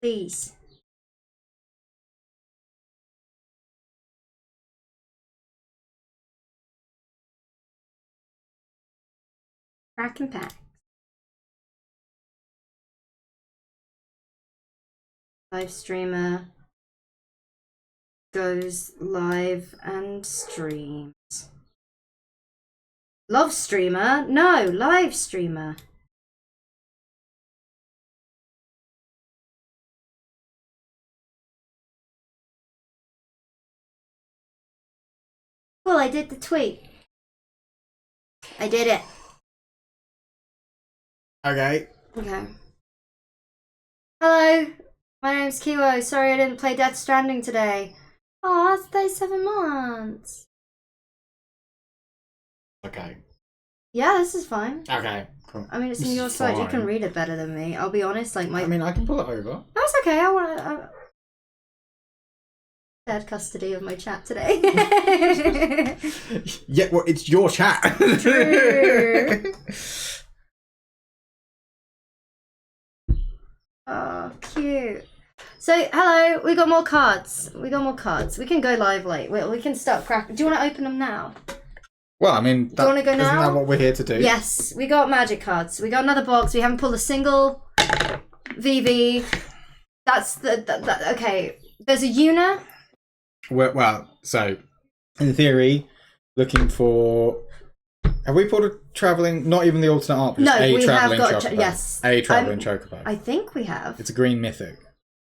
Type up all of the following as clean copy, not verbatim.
Please. Crack and pack. Live streamer goes live and streams. Love streamer? No, live streamer. Cool, I did the tweet. I did it. Okay. Okay. Hello, my name's Kiwo. Sorry I didn't play Death Stranding today. Oh, it's 37 months. Okay. Yeah, this is fine. Okay. Cool. I mean, it's in your side. You can read it better than me. I'll be honest. Like my. I mean, I can pull it over. That's okay. I want to. Shared custody of my chat today. Yeah, well, it's your chat. True. Oh, cute. So, hello. We got more cards. We can go live late. We can start cracking. Do you want to open them now? Well, I mean, do you want to go now? Isn't that what we're here to do? Yes, we got magic cards. We got another box. We haven't pulled a single VV. That's okay. There's a Una. Well, so in theory, looking for. Have we pulled a traveling? Not even the alternate art. But no, a we traveling have got. chocobo. Yes, a traveling chocobo. I think we have. It's a green mythic.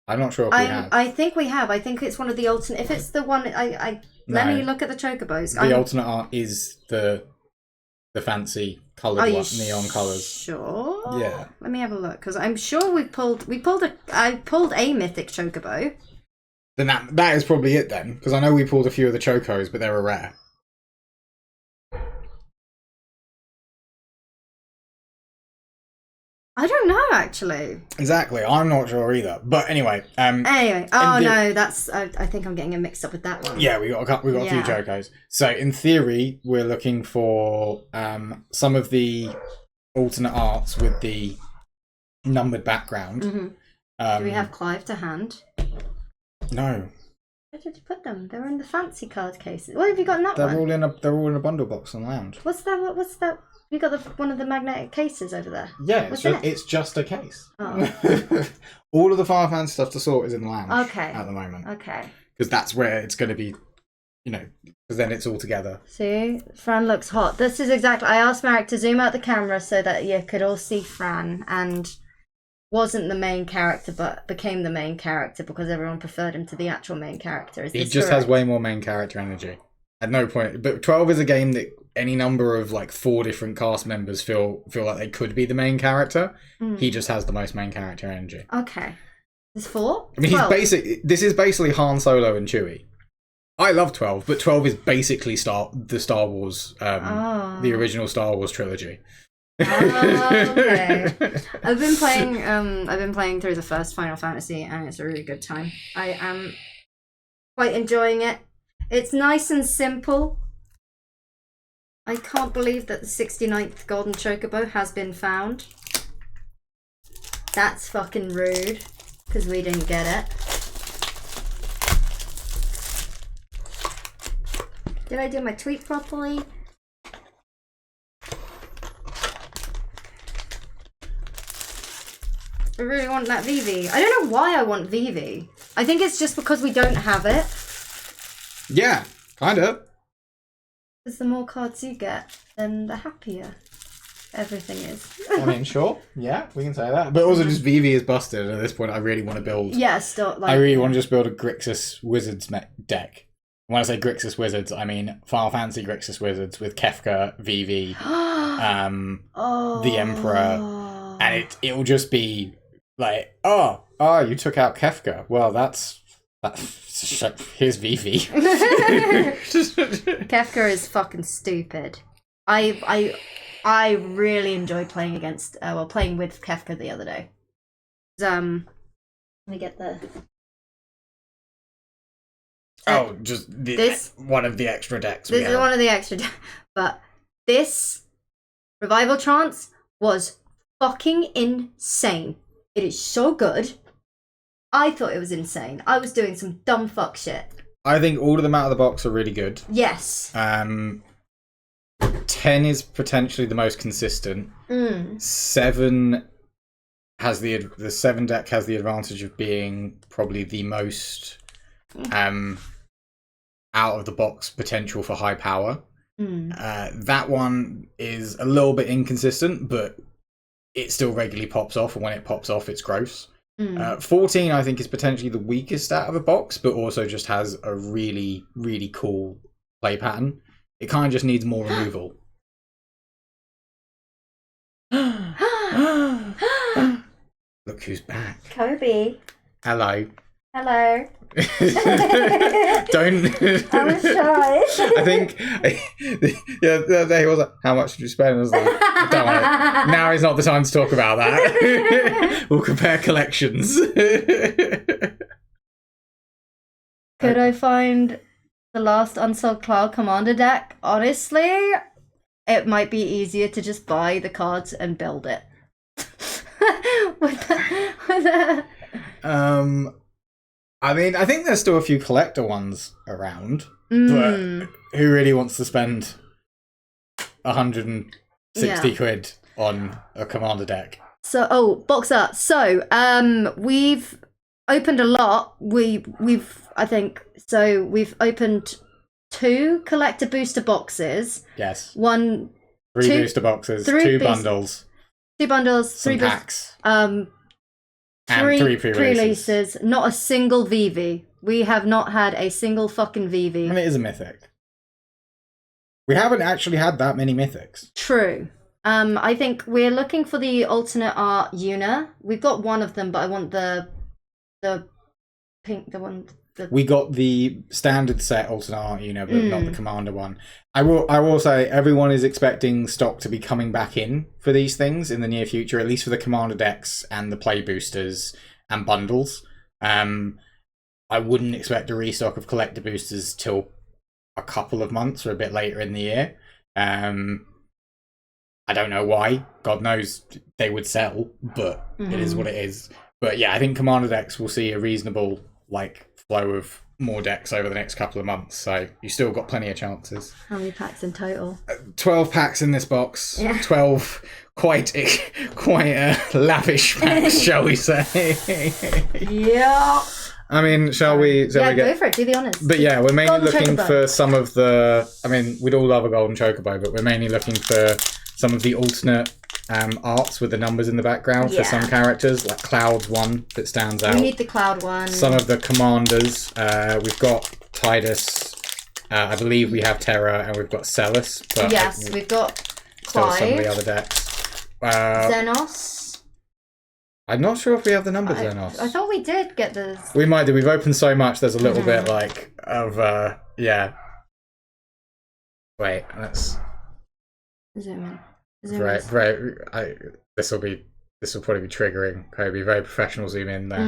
I'm not sure if we have. I think we have. I think it's one of the alternate. If it's the one, let me look at the chocobos. The alternate art is the fancy coloured one, neon colours. Sure. Yeah. Let me have a look because I'm sure I pulled a mythic chocobo. Then that is probably it then, because I know we pulled a few of the chocos, but they were rare. I don't know actually. Exactly, I'm not sure either. But anyway, anyway, no, that's I think I'm getting it mixed up with that one. Yeah, we got a few chocos. So in theory, we're looking for some of the alternate arts with the numbered background. Mm-hmm. Do we have Clive to hand? No. Where did you put them? They're in the fancy card cases. What have you got in that one? They're all in a bundle box on the lounge. What's that? You got one of the magnetic cases over there. Yeah, it's just a case. Oh. All of the Final Fantasy stuff to sort is in the lounge. Okay. At the moment. Okay. Because that's where it's going to be, because then it's all together. See, Fran looks hot. This is exactly. I asked Marek to zoom out the camera so that you could all see Fran, and wasn't the main character, but became the main character because everyone preferred him to the actual main character. He just has way more main character energy. At no point, but 12 is a game that any number of 4 different cast members feel like they could be the main character. He just has the most main character energy. Okay, there's 4. I mean, 12. This is basically Han Solo and Chewie. I love 12, but 12 is basically the Star Wars, the original Star Wars trilogy. Okay. I've been playing through the first Final Fantasy, and it's a really good time. I am quite enjoying it. It's nice and simple. I can't believe that the 69th Golden Chocobo has been found. That's fucking rude, because we didn't get it. Did I do my tweet properly? I really want that VV. I don't know why I want VV. I think it's just because we don't have it. Yeah, kind of. Because the more cards you get, then the happier everything is. I mean, sure. Yeah, we can say that. But also just VV is busted. At this point, I really want to build... Yeah, I really want to just build a Grixis Wizards deck. When I say Grixis Wizards, I mean Final Fantasy Grixis Wizards with Kefka, VV, the Emperor. And it will just be like, you took out Kefka. Well, that's here's VV. Kefka is fucking stupid. I really enjoyed playing playing with Kefka the other day. Let me get the. Just this one of the extra decks. This is one of the extra decks, but this Revival Trance was fucking insane. It is so good. I thought it was insane. I was doing some dumb fuck shit. I think all of them out of the box are really good. Yes. 10 is potentially the most consistent. 7 has the 7 deck has the advantage of being probably the most out of the box potential for high power. That one is a little bit inconsistent, but it still regularly pops off, and when it pops off, it's gross. 14, I think, is potentially the weakest out of the box, but also just has a really, really cool play pattern. It kind of just needs more removal. Look who's back. Kobe. Hello. Hello. Don't. I was shy. I think, yeah, the other day he was like, "How much did you spend?" I was like, "I don't want it. Now is not the time to talk about that. We'll compare collections." Could I find the last Unsold Cloud Commander deck? Honestly, it might be easier to just buy the cards and build it. I mean, I think there's still a few collector ones around, but who really wants to spend 160 quid on a commander deck? So, box art. So, we've opened a lot. We've opened 2 collector booster boxes. Yes. 3 booster boxes, 2 bundles. 2 bundles, 3 packs. And 3 pre-releases. Not a single VV. We have not had a single fucking VV. And it is a mythic. We haven't actually had that many mythics. True. I think we're looking for the alternate art Una. We've got one of them, but I want the pink, the one. We got the standard set alternate art Una, but not the commander one. I will say everyone is expecting stock to be coming back in for these things in the near future, at least for the commander decks and the play boosters and bundles. I wouldn't expect a restock of collector boosters till a couple of months or a bit later in the year. I don't know why. God knows they would sell, but it is what it is. But yeah, I think commander decks will see a reasonable flow of more decks over the next couple of months, so you still got plenty of chances. How many packs in total? 12 packs in this box. Yeah. 12 quite lavish packs, shall we say? Yeah. I mean, shall we go for it, do the honours. But yeah, we're mainly looking for some of the, I mean, we'd all love a golden chocobo, but we're mainly looking for some of the alternate arts with the numbers in the background for some characters, like Cloud's one that stands out. We need the Cloud one. Some of the commanders, we've got Tidus, I believe we have Terra, and we've got Celis. But yes, we've got Clive. Still some of the other decks. Xenos. I'm not sure if we have the numbers Xenos. I thought we did get the... We might do. We've opened so much, there's a little bit yeah. Wait, let's... Zoom in. Right. This will probably be triggering. Kobe, very professional zoom in there.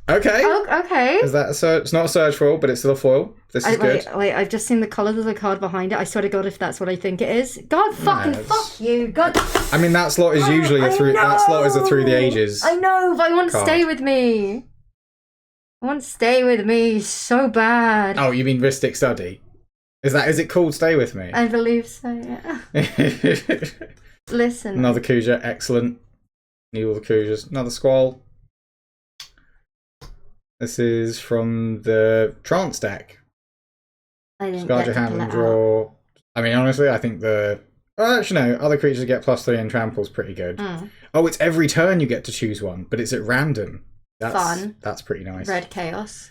Okay. Okay. Is that a surge? It's not a surge foil, but it's still a foil. This is good. Wait, I've just seen the colours of the card behind it. I swear to God, if that's what I think it is. God fucking fuck you. God. I mean, that slot is usually that slot is a through the ages. I know, but I want to stay with me. I want to stay with me so bad. Oh, you mean Ristic Study? Is it called Stay With Me? I believe so, yeah. Listen. Another Kuja, excellent. Need all the Kujas. Another Squall. This is from the Trance deck. I didn't Scarred your hand and draw. I mean, honestly, I think actually, no. Other creatures get +3 and trample's pretty good. Oh, it's every turn you get to choose one, but it's at random. That's fun. That's pretty nice. Red Chaos.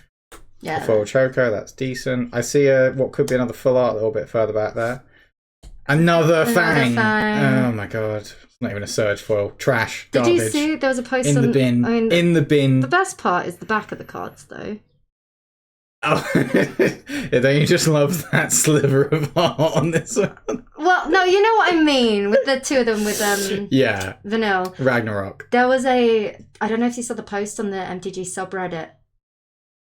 Yeah. The foil Choco, that's decent. I see what could be another full art a little bit further back there. Another Fang. Oh my god. It's not even a surge foil. Trash. Garbage. Did you see there was a post in the bin? I mean, in the bin. The best part is the back of the cards, though. Oh, yeah, don't you just love that sliver of art on this one? Well, no, you know what I mean with the 2 of them with Vanille. Ragnarok. There was I don't know if you saw the post on the MtG subreddit.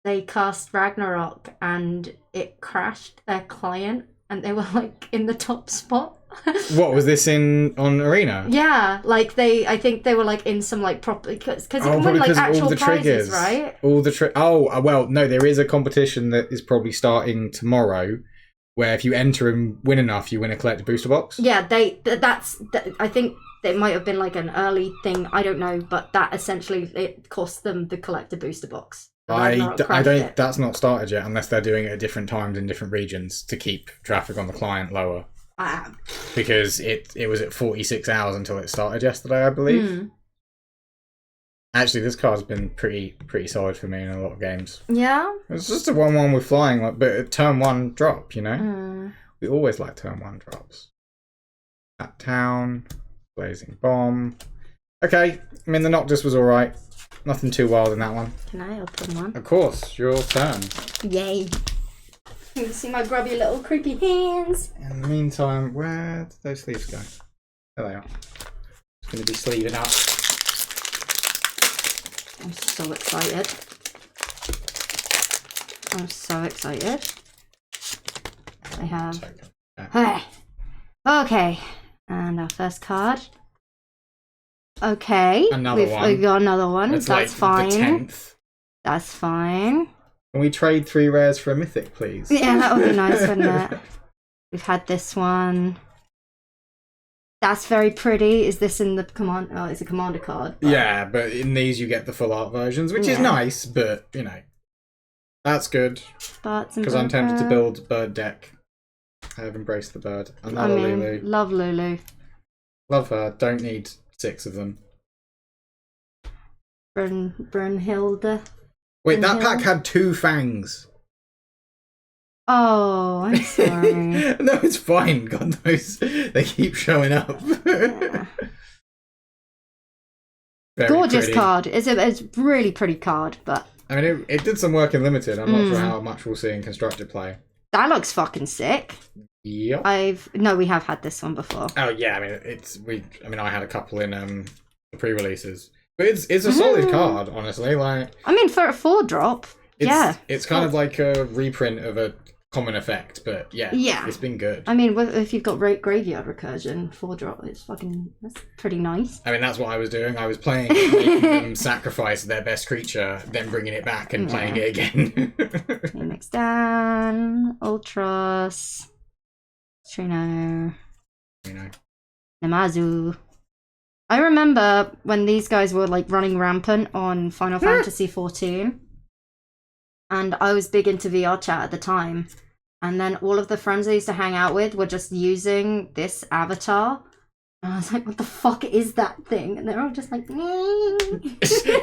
They cast Ragnarok and it crashed their client and they were in the top spot. What was this on Arena? Yeah, like I think they were like in some like proper because you can win like actual all the prizes, triggers, right? All the oh well, no, there is a competition that is probably starting tomorrow, where if you enter and win enough, you win a collector booster box. Yeah, I think it might have been like an early thing. I don't know, but that essentially it cost them the collector booster box. I don't. That's not started yet, unless they're doing it at different times in different regions to keep traffic on the client lower. Because it was at 46 hours until it started yesterday, I believe. Actually, this card's been pretty solid for me in a lot of games. Yeah. It's just a 1/1 with flying, but a turn 1 drop. You know, we always like turn 1 drops. That town, blazing bomb. Okay, I mean the Noctis was all right. Nothing too wild in that one. Can I open one? Of course, your turn. Yay. You can see my grubby little creepy hands. In the meantime, where did those sleeves go? There they are. It's going to be sleeving up. I'm so excited. I'm so excited. I have... Hey. Okay. And our first card. Okay. We got another one. It's That's like fine. The 10th. That's fine. Can we trade 3 rares for a mythic, please? Yeah, that would be nice, wouldn't it? We've had this one. That's very pretty. Is this in the command? Oh, it's a commander card. But... Yeah, but in these you get the full art versions, which is nice, but, you know, that's good. Because I'm tempted to build bird deck. I have embraced the bird. Lulu. Love Lulu. Love her. Don't need 6 of them. Brunhilde. Wait, that pack had 2 fangs. Oh, I'm sorry. No, it's fine. God knows. They keep showing up. Yeah. Gorgeous pretty card. It's a really pretty card, but... I mean, it did some work in Limited. I'm not sure how much we'll see in Constructed play. That looks fucking sick. Yep. No, we have had this one before. Oh yeah, I mean, I had a couple in the pre-releases, but it's a solid card, honestly. Like, I mean, for a 4-drop, it's kind of like a reprint of a common effect, but yeah, it's been good. I mean, if you've got graveyard recursion 4-drop, that's pretty nice. I mean, that's what I was doing. I was playing, making them sacrifice their best creature, then bringing it back and playing it again. Phoenix Dan, Ultros, Trino, Namazu. I remember when these guys were like running rampant on Final Fantasy 14, and I was big into VR chat at the time, and then all of the friends I used to hang out with were just using this avatar, and I was like, what the fuck is that thing? And they're all just like,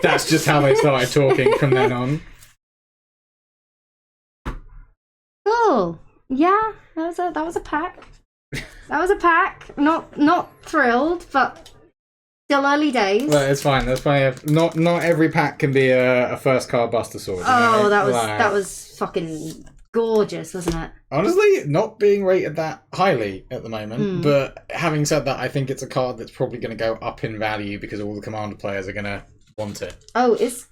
That's just how they started talking from then on. Cool. Yeah, that was a pack. That was a pack. Not thrilled, but still early days. Well, it's fine. There's plenty of not every pack can be a first card Buster Sword. Oh, that was fucking gorgeous, wasn't it? Honestly, not being rated that highly at the moment. But having said that, I think it's a card that's probably going to go up in value because all the Commander players are going to want it. Oh, is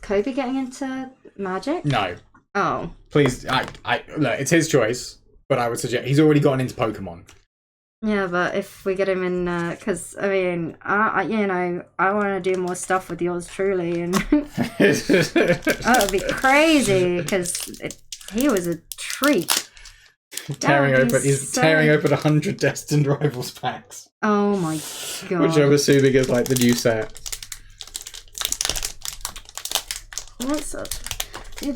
Kobe getting into Magic? No. Oh. Please, look, it's his choice, but I would suggest he's already gotten into Pokemon. Yeah, but if we get him in, because I mean, I want to do more stuff with yours truly, and that would be crazy because he was a treat. Tearing open 100 Destined Rivals packs. Oh my god! Which I'm assuming is like the new set. What's up?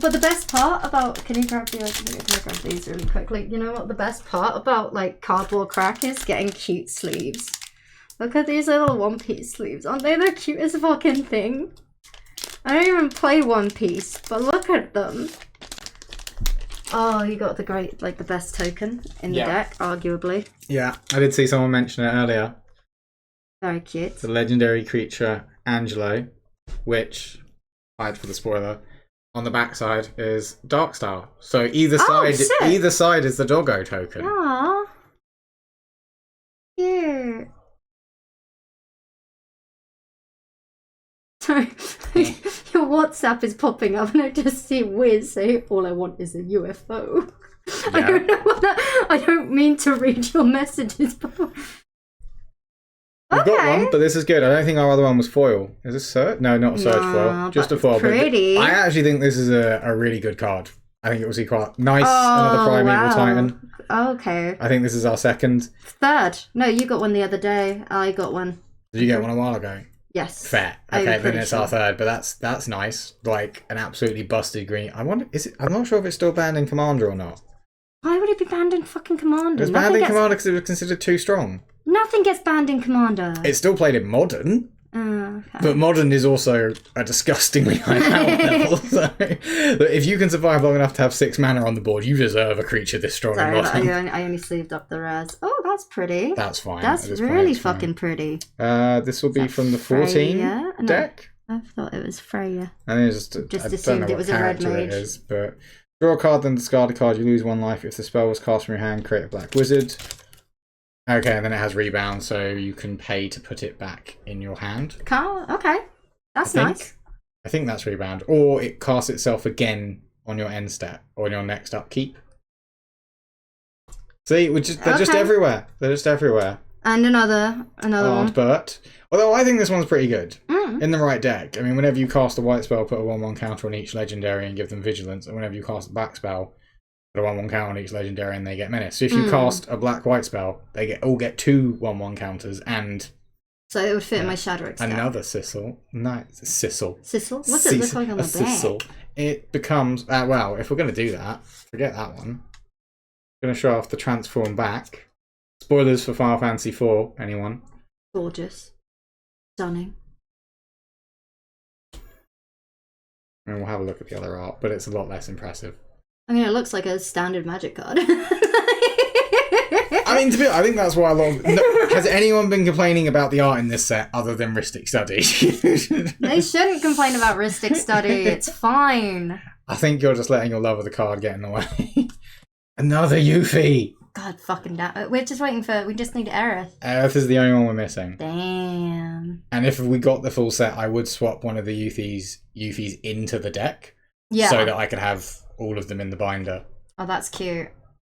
But the best part about can you grab these really quickly? You know what the best part about like cardboard crack is? Getting cute sleeves. Look at these little One Piece sleeves. Aren't they the cutest fucking thing? I don't even play One Piece, but look at them. Oh, you got the best token in the deck, arguably. Yeah, I did see someone mention it earlier. Very cute. The legendary creature Angelo, which, hide for the spoiler, on the backside is Darkstar. So either side is the doggo token. Aww. Cute. Sorry, your WhatsApp is popping up and I just see Wiz say, all I want is a UFO. I don't know what that... I don't mean to read your messages, but... We've got one, but this is good. I don't think our other one was foil. Is this Surge? No, not Surge foil. Just a foil. Pretty. But I actually think this is a really good card. I think it was quite nice. Another Primeval Titan. Okay. I think this is our second. Third. No, you got one the other day. I got one. Did you get one a while ago? Yes. Fair. Okay, then it's our third, but that's nice. Like an absolutely busted green. I wonder, is it? I'm not sure if it's still banned in Commander or not. Why would it be banned in fucking Commander? It was banned in Commander because it was considered too strong. Nothing gets banned in Commander. It's still played in Modern. Okay. But Modern is also a disgustingly high power level. So if you can survive long enough to have 6 mana on the board, you deserve a creature this strong in Modern. I only sleeved up the res. Oh, that's pretty. That's fine. That's really fucking pretty. This will be from the 14 deck. I thought it was Freya. I just assumed it was a red mage. It is, but draw a card, then discard a card. You lose 1 life. If the spell was cast from your hand, create a black wizard. Okay, and then it has rebound, so you can pay to put it back in your hand. Okay, that's nice. I think that's rebound. Or it casts itself again on your end step, or on your next upkeep. See, they're just everywhere. They're just everywhere. And another one. But, although I think this one's pretty good. In the right deck. I mean, whenever you cast a white spell, put a 1/1 counter on each legendary and give them vigilance. And whenever you cast a black spell, put a 1/1 counter on each legendary and they get menace. So if you cast a black-white spell, they all get 2 1/1 counters and... So it would fit in my Shadowix deck. Another Sissel. No, Sissel. Sissel? What's it look like on the back? Sissel. It becomes... well, if we're going to do that, forget that one. I'm going to show off the transform back. Spoilers for Final Fantasy IV, anyone? Gorgeous. Stunning. And we'll have a look at the other art, but it's a lot less impressive. I mean, it looks like a standard Magic card. I mean, I think that's why has anyone been complaining about the art in this set other than Rhystic Study? They shouldn't complain about Rhystic Study. It's fine. I think you're just letting your love of the card get in the way. Another Yuffie. God fucking damn. We're just waiting for... We just need Aerith. Aerith is the only one we're missing. Damn. And if we got the full set, I would swap one of the Yuffies into the deck. Yeah. So that I could have all of them in the binder. Oh, that's cute.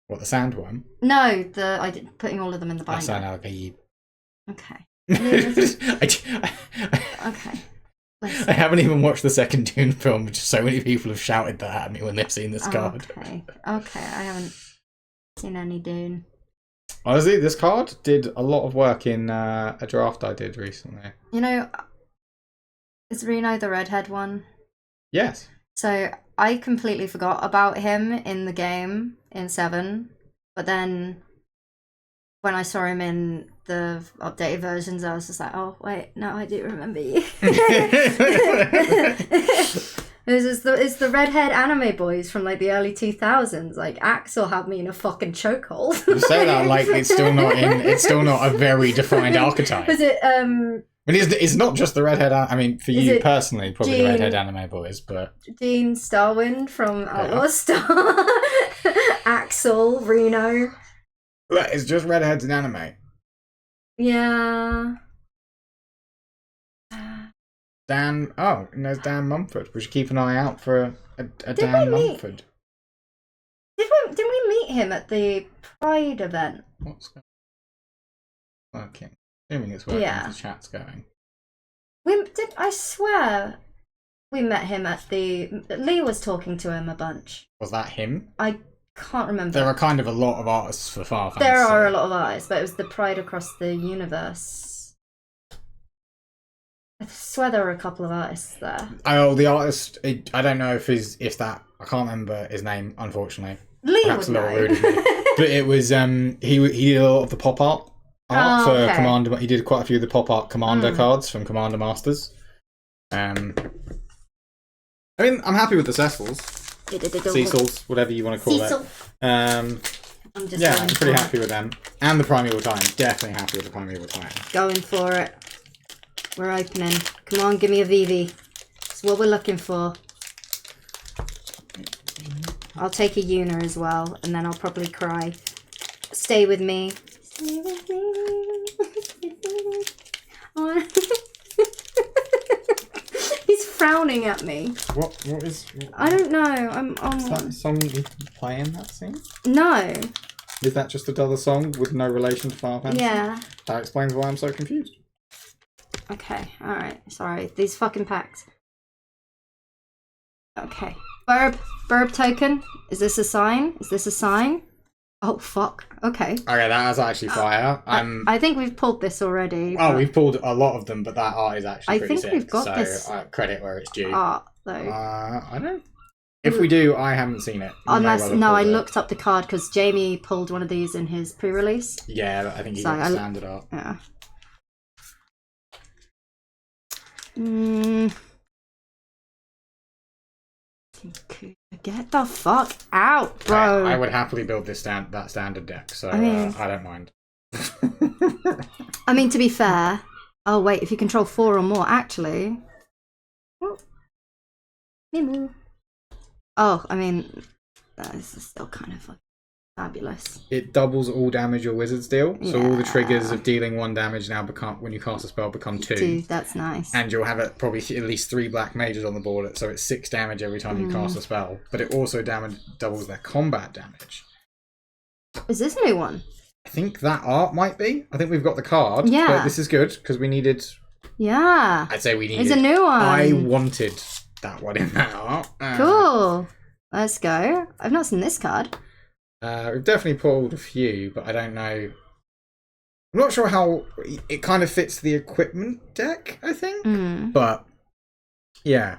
What, the sandworm? No, putting all of them in the binder. Okay. Okay. I haven't even watched the second Dune film, but just so many people have shouted that at me when they've seen this card. Okay, I haven't seen any Dune. Honestly, this card did a lot of work in a draft I did recently. You know, is Reno the redhead one? Yes. So I completely forgot about him in the game in 7, but then when I saw him in the updated versions, I was just like, oh wait, no, I do remember you. It's the redhead anime boys from like the early 2000s. Like Axel had me in a fucking chokehold. You say that like it's still not a very defined archetype. Was it But it's not just the redhead. I mean, for you personally, probably the redhead anime boys, but Dean Starwind from Outlaw Star, Axel, Reno. It's just redheads in anime. Yeah. Dan. Oh, and there's Dan Mumford. We should keep an eye out for a Dan Mumford. Did we meet him at the Pride event? What's going on? Okay. Assuming it's working, the chat's going. I swear we met him at the... Lee was talking to him a bunch. Was that him? I can't remember. There are kind of a lot of artists for Final Fantasy. There are a lot of artists, but it was the Pride across the universe. I swear there were a couple of artists there. Oh, the artist... I don't know if that... I can't remember his name, unfortunately. Lee would know. Rude of me. But it was... He did a lot of the pop art for Commander. He did quite a few of the pop art Commander cards from Commander Masters. I mean, I'm happy with the Cecils. Cecils, whatever you want to call it. I'm pretty happy with them. And the Primeval Titan. Definitely happy with the Primeval Titan. Going for it. We're opening. Come on, give me a VV. That's what we're looking for. I'll take a Una as well, and then I'll probably cry. Stay with me. Stay with me. He's frowning at me? What is... I don't know. I'm Is that song playing that scene? No. Is that just another song with no relation to Final Fantasy? Yeah. That explains why I'm so confused. Okay, alright. Sorry. These fucking packs. Okay. Burb token. Is this a sign? Is this a sign? Oh, fuck. Okay. Okay, that is actually fire. I think we've pulled this already. Oh, we've pulled a lot of them, but that art is actually pretty sick. I think we've got so, this credit where it's due. art, though. I don't... If we do, I haven't seen it. Unless, no, I looked up the card because Jamie pulled one of these in his pre-release. Yeah, I think he got standard art. Yeah. Get the fuck out, bro. I would happily build that standard deck, so I don't mind. I mean, to be fair... Oh, wait, if you control 4 or more, actually... Oh, I mean... That is still kind of fabulous. It doubles all damage your wizards deal, so all the triggers of dealing 1 damage now become, when you cast a spell, become 2. That's nice. And you'll have probably at least 3 black mages on the board, so it's 6 damage every time you cast a spell. But it also doubles their combat damage. Is this a new one? I think that art might be. I think we've got the card. Yeah. But this is good, because we needed... Yeah. I'd say we needed... It's a new one. I wanted that one in that art. Cool. Let's go. I've not seen this card. We've definitely pulled a few, but I don't know. I'm not sure how it kind of fits the equipment deck, I think. But, yeah.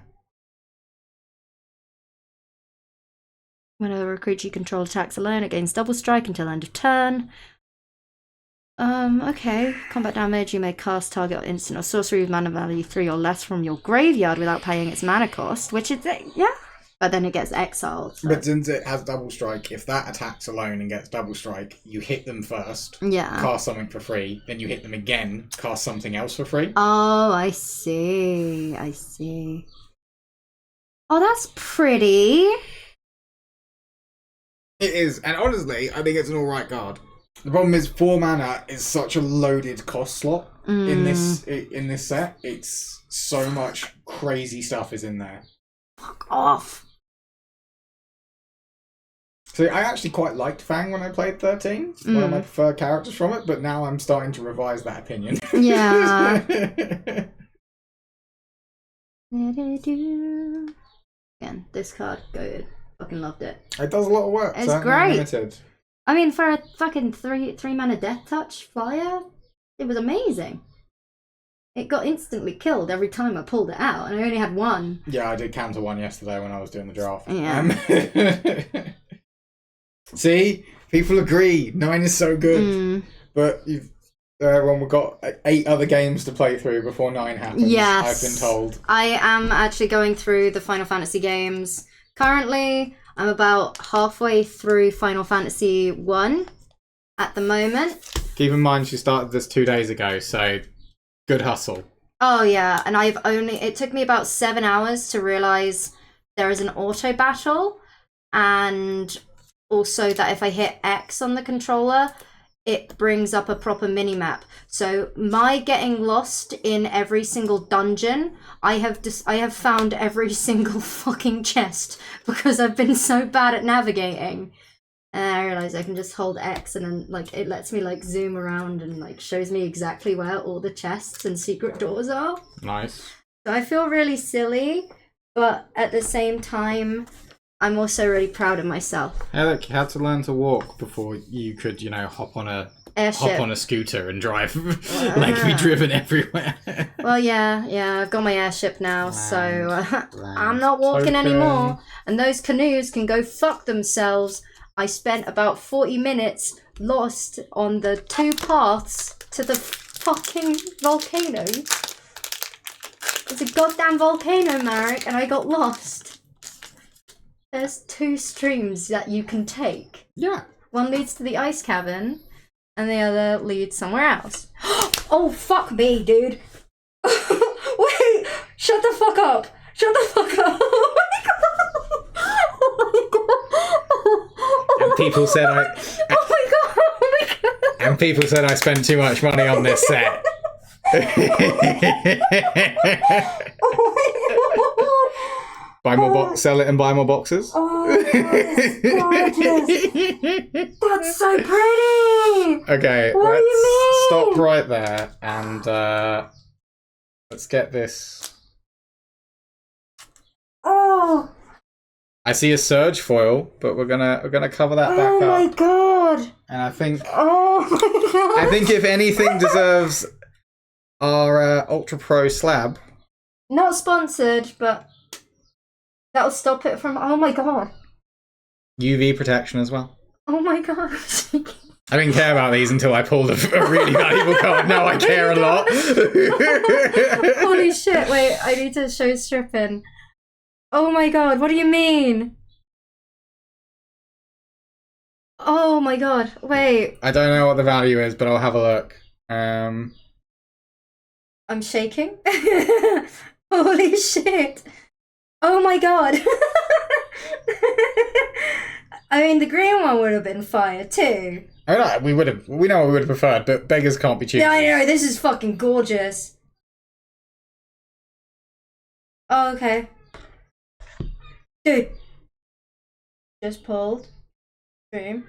Whenever a creature you control attacks alone, it gains double strike until end of turn. Okay. Combat damage, you may cast target instant or sorcery with mana value 3 or less from your graveyard without paying its mana cost, which is, yeah. But then it gets exiled. So. But since it has double strike, if that attacks alone and gets double strike, you hit them first, cast something for free, then you hit them again, cast something else for free. Oh, I see. I see. Oh, that's pretty. It is, and honestly, I think it's an alright card. The problem is 4 mana is such a loaded cost slot in this set. It's so much crazy stuff is in there. Fuck off. So I actually quite liked Fang when I played 13. It's one of my preferred characters from it, but now I'm starting to revise that opinion. Yeah. Again, this card, good. Fucking loved it. It does a lot of work. It's great. Limited. I mean, for a fucking three mana Death Touch flyer, it was amazing. It got instantly killed every time I pulled it out, and I only had 1. Yeah, I did counter 1 yesterday when I was doing the draft. Yeah. See? People agree. 9 is so good. But everyone, we've got 8 other games to play through before 9 happens, yes. I've been told. I am actually going through the Final Fantasy games. Currently, I'm about halfway through Final Fantasy 1 at the moment. Keep in mind she started this 2 days ago, so good hustle. Oh yeah, and it took me about 7 hours to realise there is an auto battle, and also that if I hit X on the controller, it brings up a proper mini-map. So my getting lost in every single dungeon, I have found every single fucking chest because I've been so bad at navigating. And I realised I can just hold X and then like it lets me like zoom around and like shows me exactly where all the chests and secret doors are. Nice. So I feel really silly, but at the same time, I'm also really proud of myself. Hey, look, you had to learn to walk before you could, hop on a scooter and drive, like be driven everywhere. Well, yeah, I've got my airship now, so I'm not walking anymore. And those canoes can go fuck themselves. I spent about 40 minutes lost on the 2 paths to the fucking volcano. It's a goddamn volcano, Marek, and I got lost. There's 2 streams that you can take. Yeah. One leads to the ice cavern, and the other leads somewhere else. Oh, fuck me, dude. Wait, shut the fuck up. Shut the fuck up. Oh my god. Oh my god. And people said Oh my god. Oh my god. And people said I spent too much money on this set. Oh my god. Buy more sell it and buy more boxes. Oh, that's gorgeous. That's so pretty. Okay, What do you mean? Stop right there and let's get this. Oh. I see a surge foil, but we're gonna cover that back up. Oh my god. And I think Oh my god. I think if anything deserves our Ultra Pro slab. Not sponsored, but that'll stop it from. Oh my god. UV protection as well. Oh my god. I didn't care about these until I pulled a really valuable card. Now I care a lot. Holy shit, wait, I need to show stripping. Oh my god, what do you mean? Oh my god, wait. I don't know what the value is, but I'll have a look. I'm shaking. Holy shit. Oh my god. I mean, the green one would have been fire too. I know we know what we would have preferred, but beggars can't be choosers. Yeah, I know, this is fucking gorgeous. Oh, okay. Dude. Just pulled. Boom.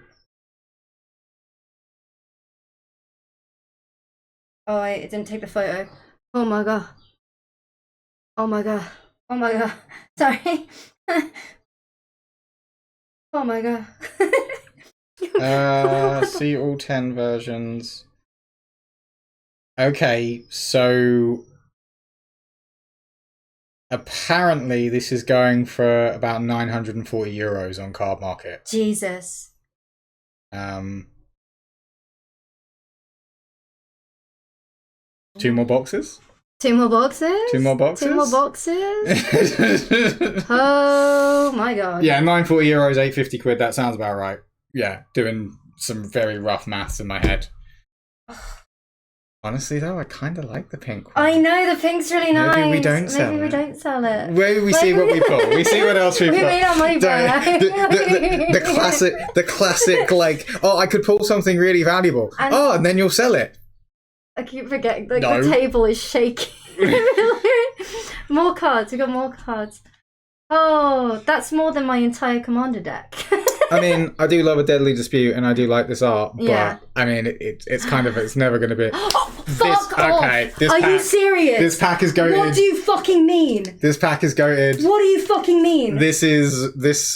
Oh wait, it didn't take the photo. Oh my god. Oh my god. Oh my god. Sorry. Oh my god. See all 10 versions. Okay, so apparently this is going for about 940 euros on Card Market. Jesus. Two more boxes? Two more boxes? Two more boxes? Two more boxes? Oh my god. Yeah, 940 euros, 850 quid, that sounds about right. Yeah, doing some very rough maths in my head. Honestly though, I kind of like the pink one. I know, the pink's really nice. Maybe we don't sell it. Maybe we don't sell it. Maybe we see what we pull. We see what else we pull. We made our money back. The classic, like, oh, I could pull something really valuable. And then you'll sell it. I keep forgetting, like, the table is shaking. More cards, we got more cards. Oh, that's more than my entire Commander deck. I mean, I do love a Deadly Dispute and I do like this art, but yeah. I mean, it's kind of, it's never going to be. Oh, fuck off! Okay, Are you serious? This pack is goated. What do you fucking mean? This pack is goated. What do you fucking mean? This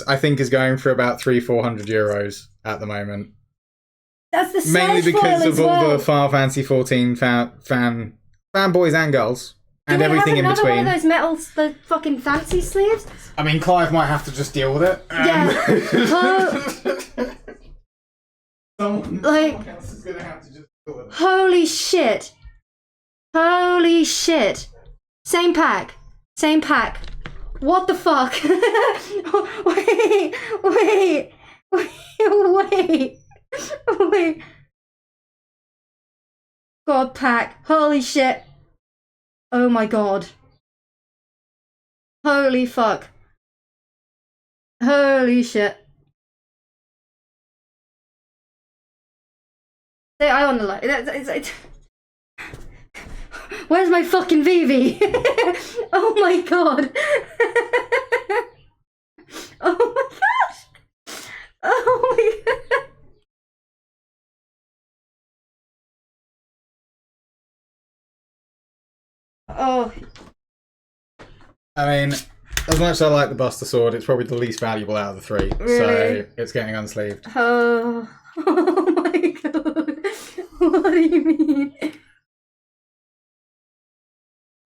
I think is going for about 300-400 euros at the moment. That's the mainly because of all the Final Fantasy 14 fanboys and girls. And everything in between. One of those metals, the fucking fancy sleeves? I mean, Clive might have to just deal with it. Yeah. Someone else is gonna have to just deal with it. Holy shit. Holy shit. Same pack. Same pack. What the fuck? Wait. God pack. Holy shit. Oh my god. Holy fuck. Holy shit. Say I on the light. Where's my fucking VV? Oh my god. Oh my gosh. Oh my god. Oh. I mean, as much as I like the Buster Sword, it's probably the least valuable out of the three. Really? So it's getting unsleeved. Oh. Oh my god. What do you mean?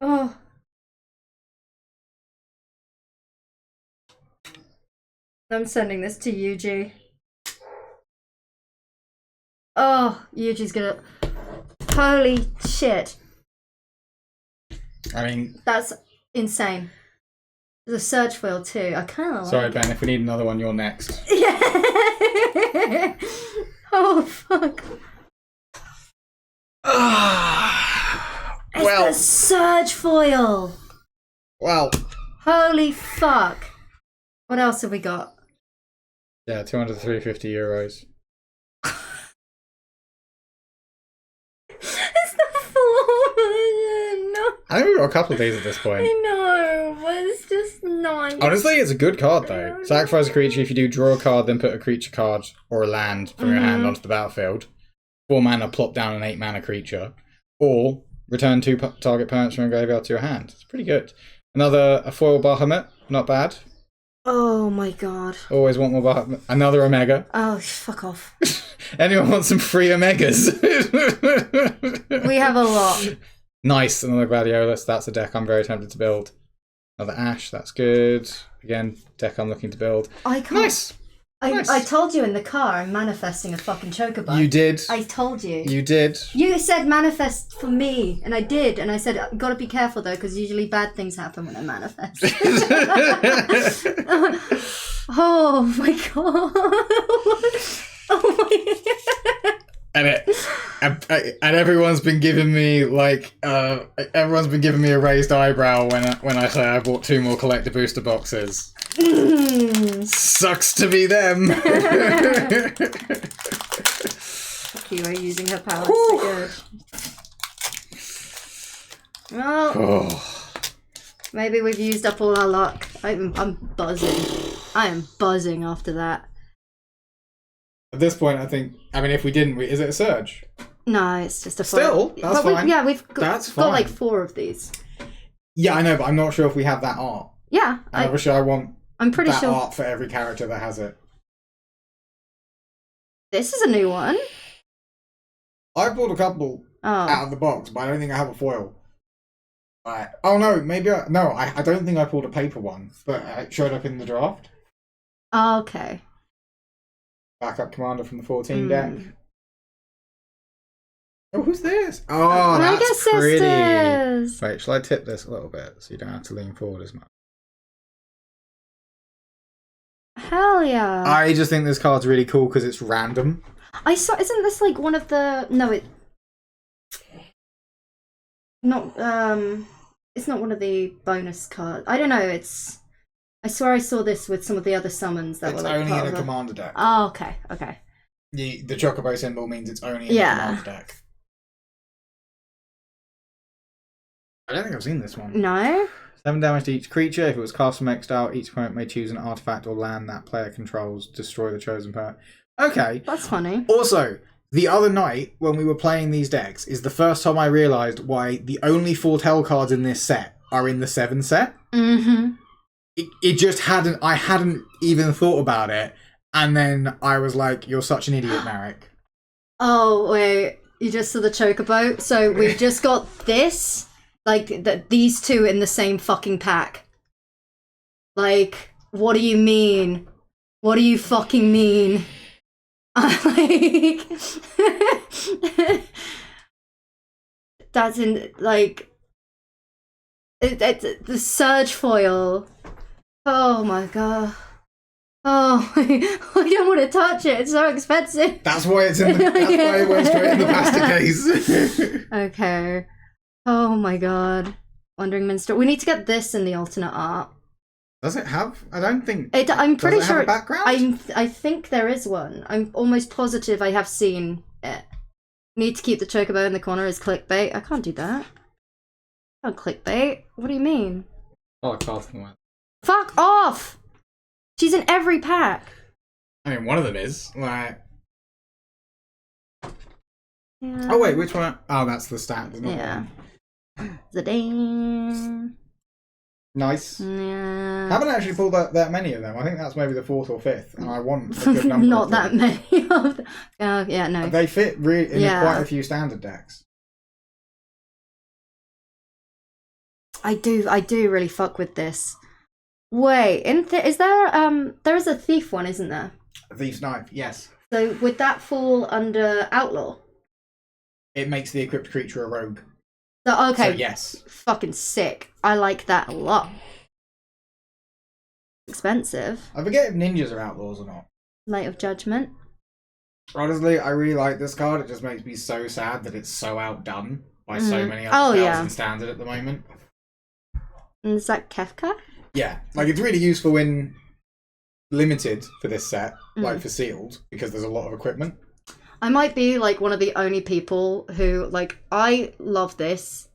Oh. I'm sending this to Yuji. Oh, Yuji's gonna... Holy shit. I mean... That's insane. There's a surge foil too. I kind of like Sorry, Ben, if we need another one, you're next. Yeah. Oh, fuck. It's the surge foil. Well. Holy fuck. What else have we got? Yeah, 200 to 350 euros. It's the full version. No. I think we've got a couple of these at this point. I know, but it's just nice. Honestly, it's a good card though. Sacrifice a creature. If you do, draw a card, then put a creature card or a land from your hand onto the battlefield. 4 mana, plop down an 8 mana creature, or return 2 target permanents from your graveyard to your hand. It's pretty good. A foil Bahamut, not bad. Oh my god. Always want more Bahamut. Another Omega. Oh, fuck off. Anyone want some free Omegas? We have a lot. Nice, another Gladiolus. That's a deck I'm very tempted to build. Another Ash, that's good. Again, deck I'm looking to build. I can't. Nice. Nice. I told you in the car I'm manifesting a fucking chocobo. You did. I told you. You did. You said manifest for me, and I did. And I said, gotta be careful though, because usually bad things happen when I manifest. Oh my god. Oh my And everyone's been giving me like a raised eyebrow when I say I bought 2 more collector booster boxes. Sucks to be them. Kiwo using her powers so good. Well, maybe we've used up all our luck. I'm buzzing. I am buzzing after that. At this point, I mean, if we didn't, is it a surge? No, it's just a Still, that's fine. We've got like 4 of these. Yeah, I know, but I'm not sure if we have that art. Yeah. And obviously I'm pretty that sure art for every character that has it. This is a new one. I pulled a couple out of the box, but I don't think I have a foil. Oh no, maybe I don't think I pulled a paper one, but it showed up in the draft. Oh, okay. Backup commander from the 14 deck. Oh, who's this? Oh, that's pretty. Sisters. Wait, shall I tip this a little bit so you don't have to lean forward as much? Hell yeah. I just think this card's really cool because it's random. Isn't this like one of the... No, it's not one of the bonus cards. I don't know, I swear I saw this with some of the other summons that were like only part in a of commander deck. Oh, okay. The Chocobo symbol means it's only in a commander deck. I don't think I've seen this one. No? 7 damage to each creature. If it was cast from exile, each opponent may choose an artifact or land that player controls, destroy the chosen permanent. Okay. That's funny. Also, the other night when we were playing these decks is the first time I realised why the only Foretell cards in this set are in the 7 set. Mm-hmm. It just I hadn't even thought about it, and then I was like, you're such an idiot, Marek. Oh, wait. You just saw the chocobo? So we've just got this, like, these 2 in the same fucking pack. Like, what do you mean? What do you fucking mean? Like... That's in, like... the Surge foil... Oh my god. Oh, I don't want to touch it. It's so expensive. That's why it's in the, that's why it went straight in the plastic case. Okay. Oh my god. Wandering Minstrel. We need to get this in the alternate art. Does it have? I don't think. I'm pretty does it sure. Have a background? I think there is one. I'm almost positive I have seen it. Need to keep the chocobo in the corner as clickbait. I can't do that. I can't clickbait. What do you mean? Oh, casting one. Fuck off! She's in every pack. I mean, one of them is. Like... Yeah. Oh, wait, which one? Oh, that's the stat. Yeah. Zadane. Nice. Yeah. I haven't actually pulled that many of them. I think that's maybe the 4th or 5th, and I want a good number. Not that many of them. Yeah, no. They fit really in quite a few standard decks. I do really fuck with this. Wait, is there there is a thief one, isn't there? A thief's knife, yes. So would that fall under outlaw? It makes the equipped creature a rogue. So, okay. So, yes. Fucking sick. I like that a lot. Expensive. I forget if ninjas are outlaws or not. Light of Judgment. Honestly, I really like this card. It just makes me so sad that it's so outdone by so many other spells in standard at the moment. And is that Kefka? Yeah, like it's really useful in limited for this set, like for sealed, because there's a lot of equipment. I might be like one of the only people who, like, I love this.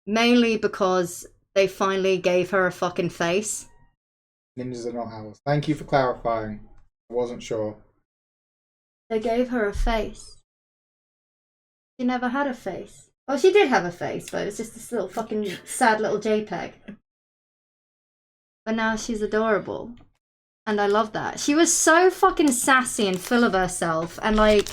Mainly because they finally gave her a fucking face. Ninjas are not owls. Thank you for clarifying. I wasn't sure. They gave her a face. She never had a face. Well, she did have a face, but it was just this little fucking sad little JPEG. But now she's adorable. And I love that. She was so fucking sassy and full of herself. And like...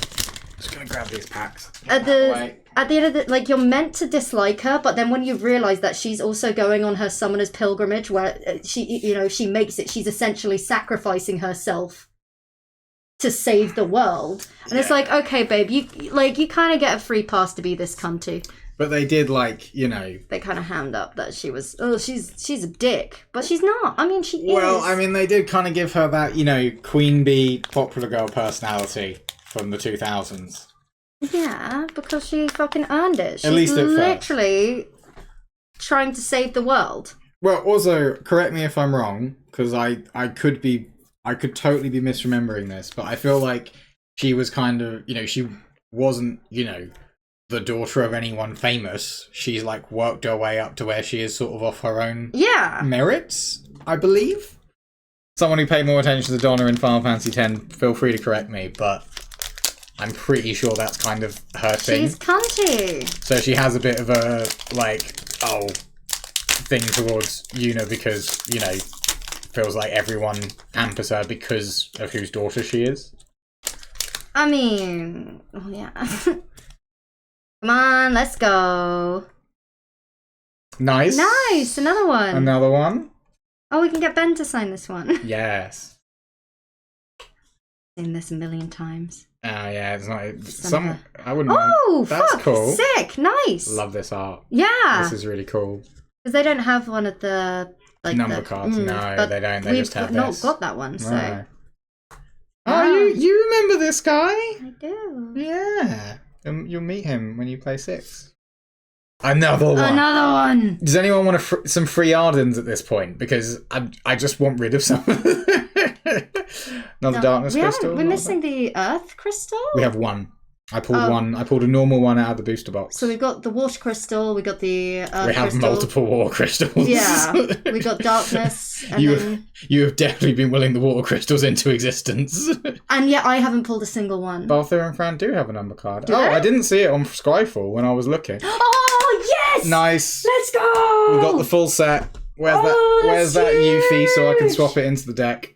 Just gonna grab these packs. At the end of the... Like, you're meant to dislike her, but then when you realise that she's also going on her summoner's pilgrimage, where she, you know, she makes it... She's essentially sacrificing herself to save the world. And it's like, okay, babe, you kind of get a free pass to be this cunty. But they did, like, you know... They kind of hammed up that she was... Oh, she's a dick. But she's not. I mean, she is. Well, I mean, they did kind of give her that, you know, queen bee, popular girl personality from the 2000s. Yeah, because she fucking earned it. She's at least at literally trying to save the world. Well, also, correct me if I'm wrong, because I could totally be misremembering this, but I feel like she was kind of, you know, she wasn't, you know, the daughter of anyone famous. She's like worked her way up to where she is sort of off her own merits, I believe. Someone who paid more attention to Donna in Final Fantasy X, feel free to correct me, but I'm pretty sure that's kind of her thing. She's cunty. So she has a bit of a, like, thing towards Yuna because, you know, feels like everyone hampers her because of whose daughter she is. I mean, oh yeah. Come on, let's go. Nice. Nice, another one. Another one. Oh, we can get Ben to sign this one. Yes. Seen this a million times. Yeah, it's not... I wouldn't Oh, mind. That's fuck, cool. Sick, nice. Love this art. Yeah. This is really cool. Because they don't have one of the... like number cards. No, they don't. They just have we've not this. got that one, so... No. Oh, you remember this guy? I do. Yeah. You'll meet him when you play 6. Another one. Another one. Does anyone want some free Ardens at this point? Because I just want rid of some. Another darkness crystal. We're missing the earth crystal. We have one. I pulled one. I pulled a normal one out of the booster box. So we've got the water crystal. We got the earth we have crystal. multiple water crystals. Yeah. We got darkness. And you have definitely been willing the water crystals into existence. And yet I haven't pulled a single one. Balthier and Fran do have a number card. Do they? I didn't see it on Skyfall when I was looking. Oh yes! Nice. Let's go. We've got the full set. Where's that Yuffie so I can swap it into the deck?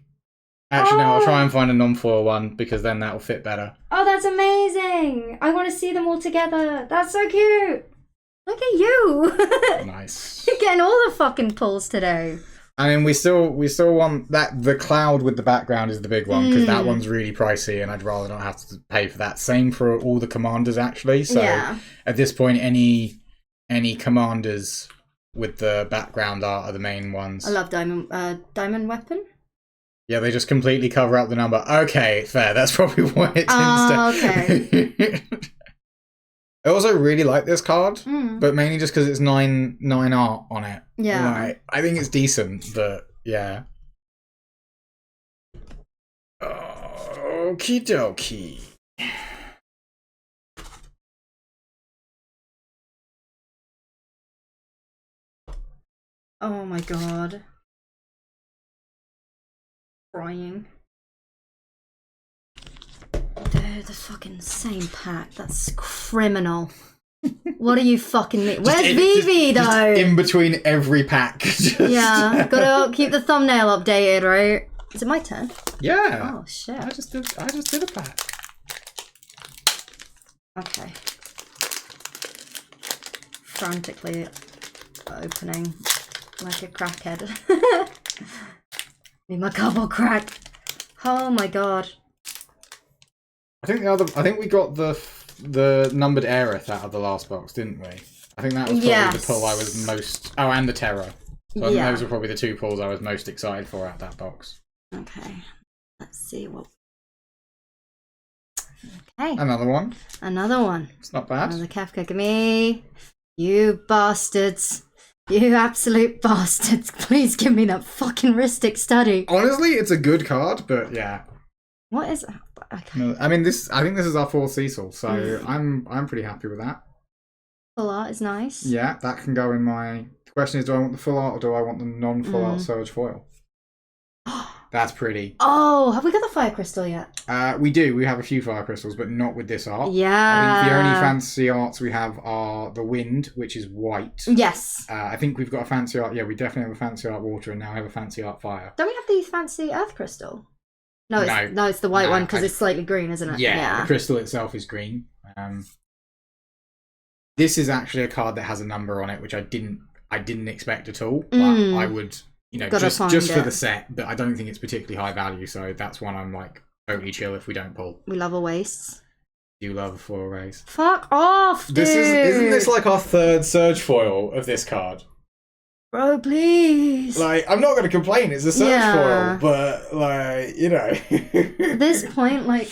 Actually, no, I'll try and find a non-foil one because then that'll fit better. Oh, that's amazing! I want to see them all together. That's so cute. Look at you. Nice. You're getting all the fucking pulls today. I mean, we still want that. The cloud with the background is the big one because that one's really pricey, and I'd rather not have to pay for that. Same for all the commanders, actually. So at this point, any commanders with the background art are the main ones. I love diamond weapon. Yeah, they just completely cover up the number. Okay, fair. That's probably why it tends to... Okay. I also really like this card, but mainly just because it's 9 art on it. Yeah. Like, I think it's decent, but yeah. Okie dokie. Oh my god. Crying. They're the fucking same pack. That's criminal. What do you fucking mean? Where's Vivi though? Just in between every pack. Yeah, gotta keep the thumbnail updated, right? Is it my turn? Yeah. Oh shit. I just did a pack. Okay. Frantically opening like a crackhead. Need my couple crack. Oh my god. I think we got the numbered Aerith out of the last box, didn't we? I think that was probably the pull I was most... Oh, and the Terror. So I think those were probably the 2 pulls I was most excited for out that box. Okay. Let's see what... Okay. Another one. Another one. It's not bad. Another Kafka. Give me... You bastards. You absolute bastards. Please give me that fucking Ristic Study. Honestly, it's a good card, but yeah. What is... Okay. No, I mean, I think this is our 4th Cecil, so I'm pretty happy with that. Full art is nice. Yeah, that can go in my... The question is, do I want the full art or do I want the non-full art Surge foil? That's pretty. Oh, have we got the fire crystal yet? We do. We have a few fire crystals, but not with this art. Yeah. I think the only fancy arts we have are the wind, which is white. Yes. I think we've got a fancy art. Yeah, we definitely have a fancy art water, and now we have a fancy art fire. Don't we have the fancy earth crystal? No, it's the white one because it's slightly green, isn't it? Yeah, the crystal itself is green. This is actually a card that has a number on it, which I didn't expect at all. But I would, just for the set. But I don't think it's particularly high value, so that's one I'm like totally chill if we don't pull. We love a waste. You love a foil race. Fuck off, dude. Isn't this like our third Surge foil of this card? Bro, please. Like, I'm not going to complain. It's a Surge foil, but like, At this point, like.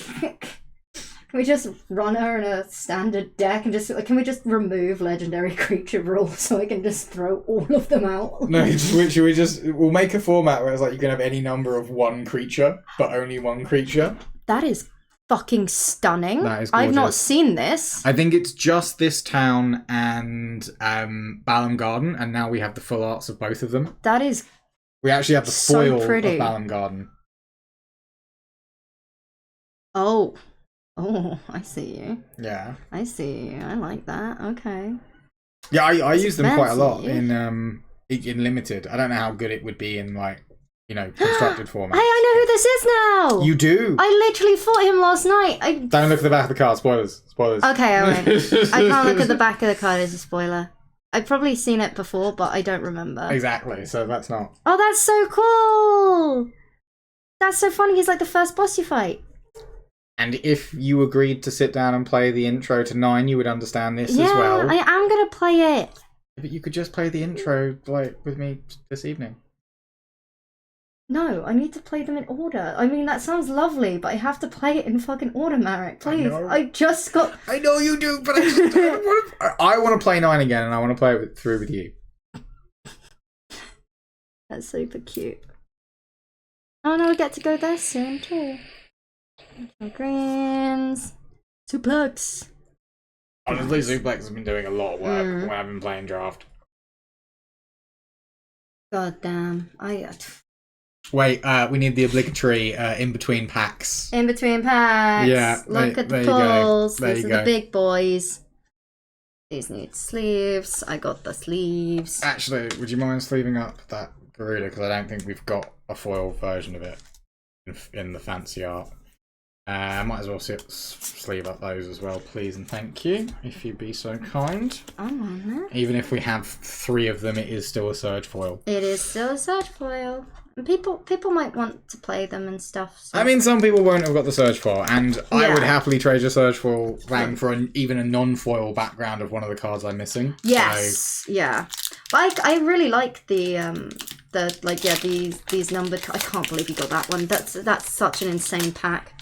Can we just run her in a standard deck and can we just remove legendary creature rules so I can just throw all of them out? No, we'll make a format where it's like you can have any number of one creature, but only one creature. That is fucking stunning. That is gorgeous. I've not seen this. I think it's just this town and Balam Garden, and now we have the full arts of both of them. That is We actually have the foil so pretty. of Balam Garden. Oh, I see you. Yeah. I see you. I like that. Okay. Yeah, I use them quite a lot in limited. I don't know how good it would be in constructed format. Hey, I know who this is now. You do. I literally fought him last night. Don't look at the back of the card. Spoilers. Okay, I won't. I can't look at the back of the card as a spoiler. I've probably seen it before, but I don't remember. Exactly. So that's not. Oh, that's so cool. That's so funny. He's like the first boss you fight. And if you agreed to sit down and play the intro to 9, you would understand this as well. I am going to play it. But you could just play the intro with me this evening. No, I need to play them in order. I mean, that sounds lovely, but I have to play it in fucking order, Marek. Please. I just got... I know you do, but I want to play 9 again, and I want to play it through with you. That's super cute. Oh no, I get to go there soon too. Greens. Suplex. Honestly, Suplex has been doing a lot of work when I've been playing Draft. God damn. Wait, we need the obligatory in between packs. In between packs. Yeah. Look at the pulls. These are the big boys. These need sleeves. I got the sleeves. Actually, would you mind sleeving up that Garuda? Because I don't think we've got a foil version of it in the fancy art. I might as well sleeve up those as well, please and thank you, if you'd be so kind. I'm on that. Even if we have 3 of them, it is still a Surge foil. It is still a Surge foil. And people might want to play them and stuff. So. I mean, some people won't have got the Surge foil, and I would happily trade a Surge foil rank for even a non-foil background of one of the cards I'm missing. Yes, yeah. But I really like these numbered. I can't believe you got that one. That's such an insane pack.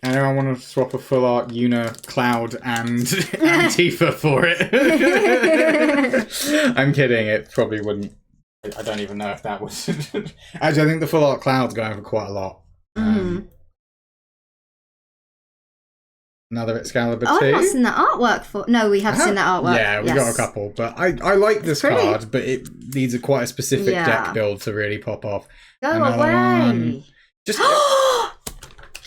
Anyone want to swap a full art Una, Cloud, and Antifa for it? I'm kidding. It probably wouldn't. I don't even know if that was. Actually, I think the full art Cloud's going for quite a lot. Another Excalibur 2. I've not seen that artwork for. No, we have seen that artwork. Yeah, we got a couple, but I like this card, but it needs quite a specific deck build to really pop off. Go away! One. Just.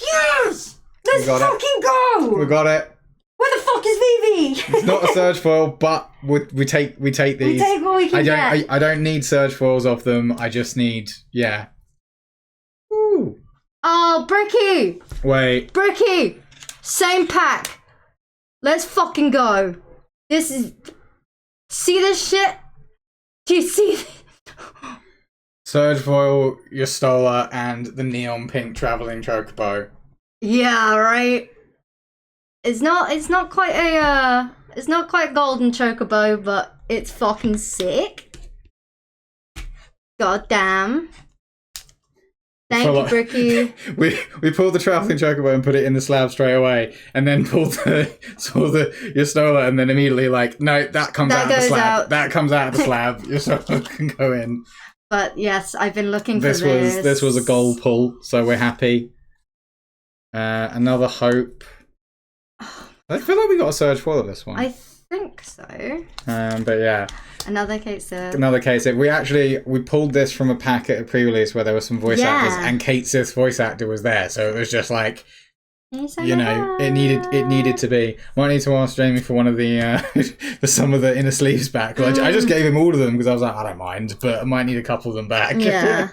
Yes! Let's fucking go! We got it. Where the fuck is Vivi? It's not a Surge foil, but we take these. We take what we can get. I don't need Surge foils off them. I just need Ooh. Oh, Bricky! Wait. Bricky! Same pack. Let's fucking go. This is... See this shit? Do you see Surge foil, Yestola, and the neon pink traveling chocobo. Yeah, right. It's not quite a golden chocobo, but it's fucking sick. God damn. Thank you, Bricky. we pulled the traveling chocobo and put it in the slab straight away, and then saw the Yestola, and then immediately no, that comes out of the slab. That comes out of the slab. Yestola can go in. But yes, I've been looking for this. This was a goal pull, so we're happy. Another hope. I feel like we got a surge full of this one. I think so. But yeah. Another case of... We pulled this from a packet of pre-release where there were some voice actors, and Kate Sith's voice actor was there, so it was just like, you know, it needed to be. Might need to ask Jamie for one of the for some of the inner sleeves back. I just gave him all of them because I was like, I don't mind, but I might need a couple of them back. Yeah.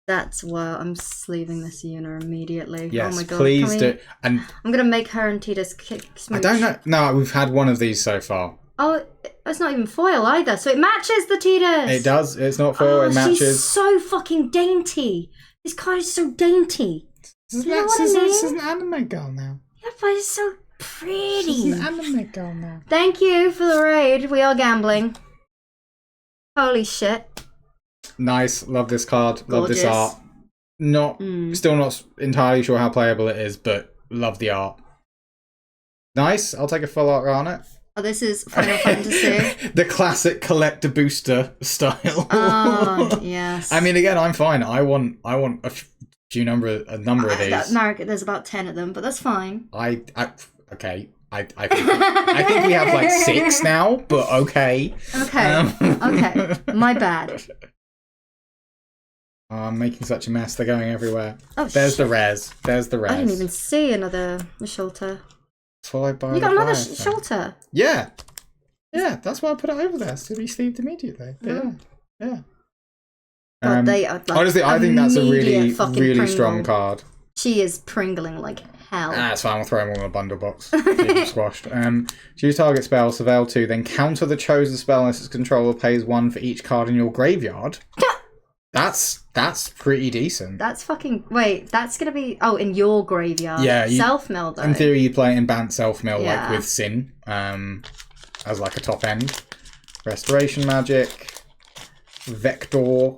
That's why I'm sleeving this Una immediately. Yes, oh my god, please do. And I'm gonna make her and Titus kick smooch. I don't know. No, we've had one of these so far. Oh, it's not even foil either, so it matches the Titus. It does. It's not foil. It matches. She's so fucking dainty. This card is so dainty. This is an anime girl now. Yeah, but it's so pretty. She's an anime girl now. Thank you for the raid. We are gambling. Holy shit. Nice. Love this card. Love Gorgeous. this art. Still not entirely sure how playable it is, but love the art. Nice. I'll take a full art on it. Oh, this is Final Fantasy. The classic collector booster style. Oh, yes. I mean, again, I'm fine. I want a number of these. Marek, there's about 10 of them, but that's fine. Okay. I think we have like 6 now, but okay. Okay. My bad. Oh, I'm making such a mess. They're going everywhere. Oh, There's the res. There's the res. I didn't even see another Shulter. Followed by You got another Shulter? Yeah. Yeah, that's why I put it over there. So we sleeved immediately. Yeah. God, they are like honestly, I think that's a really Pringle. strong card. She is pringling like hell. That's fine. We'll throw them all in a bundle box. Keep them squashed. Choose target spell, surveil 2, then counter the chosen spell unless its controller pays 1 for each card in your graveyard. That's pretty decent. That's fucking... Wait, that's going to be... Oh, in your graveyard. Yeah. Self-mill, though. In theory, you play it in Bant self-mill, like with Sin, as like a top end. Restoration Magic. Vector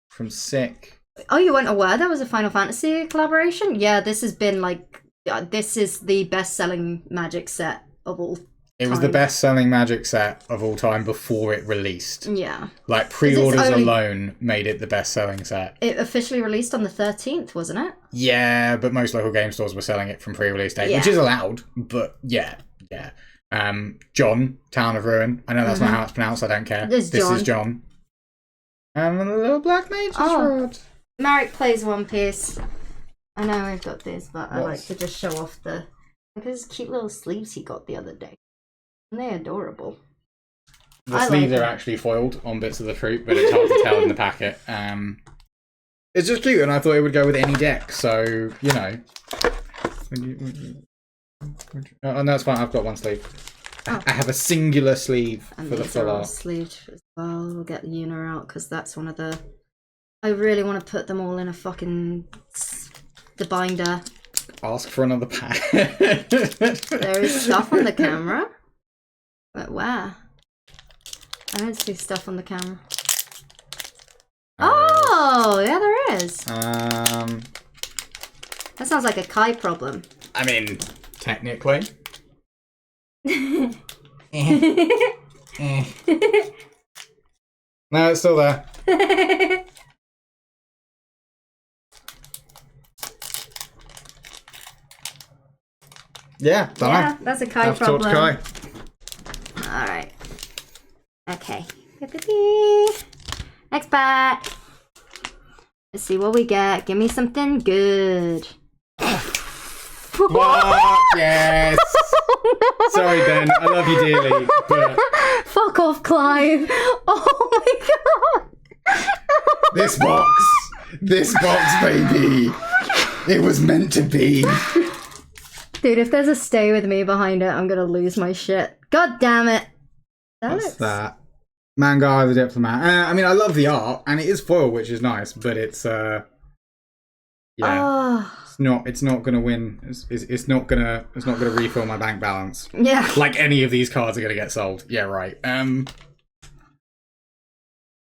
from Sick. Oh, you weren't aware there was a Final Fantasy collaboration? Yeah, this has been like... This is the best-selling Magic set of all time. It was the best-selling Magic set of all time before it released. Yeah. Like, pre-orders alone made it the best-selling set. It officially released on the 13th, wasn't it? Yeah, but most local game stores were selling it from pre-release date, which is allowed, but yeah. John, Town of Ruin. I know that's not how it's pronounced, I don't care. This is John. And a little Black Mage's Rod. Marek plays One Piece. I know we've got this, but I like to just show off the... Look at his cute little sleeves he got the other day. And they're adorable. The sleeves are actually foiled on bits of the fruit, but it's hard to tell in the packet. It's just cute, and I thought it would go with any deck, so, you know. Oh, no, it's fine, I've got one sleeve. I have a singular sleeve and for the full art. Sleeved as well. We'll get the Una out, because that's one of the... I really want to put them all in a fucking... the binder. Ask for another pack. There is stuff on the camera. But where? I don't see stuff on the camera. Oh, yeah, there is. That sounds like a Kai problem. I mean, technically. No, it's still there. Yeah, that's a Kai problem. Kai. Alright. Okay. Next pack. Let's see what we get. Give me something good. What? Yes. No. Sorry, Ben. I love you dearly, but... Fuck off, Clive. Oh my god. This box, baby. It was meant to be. Dude, if there's a stay with me behind it, I'm gonna lose my shit. God damn it. What's that? Mangar the Diplomat. I mean, I love the art, and it is foil, which is nice, but it's it's not gonna win. It's not gonna refill my bank balance. Yeah. Like any of these cards are gonna get sold. Yeah, right.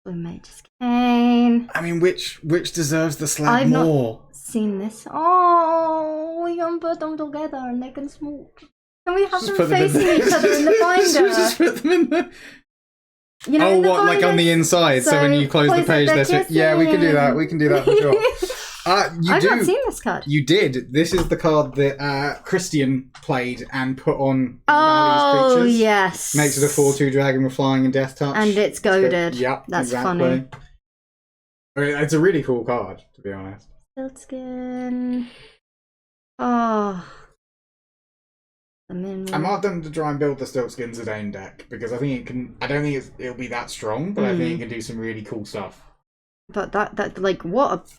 We may just Kane. I mean, which deserves the slap more? Not seen this. Oh, we can put them together and they can smoke. Can we have them facing each other in the binder? Just put them in the... You know, like on the inside, so when you close the page, there's... Yeah, we can do that. We can do that for sure. I've not seen this card. You did. This is the card that Christian played and put on Oh, creatures. yes. Makes it a 4/2 dragon with flying and death touch. And it's goaded. Yep, that's exactly. funny. I mean, it's a really cool card, to be honest. Siltskin. Oh. I might them to try and build the Stiltskins Zidane deck because I think it can. I don't think it'll be that strong, but I think it can do some really cool stuff. But that like what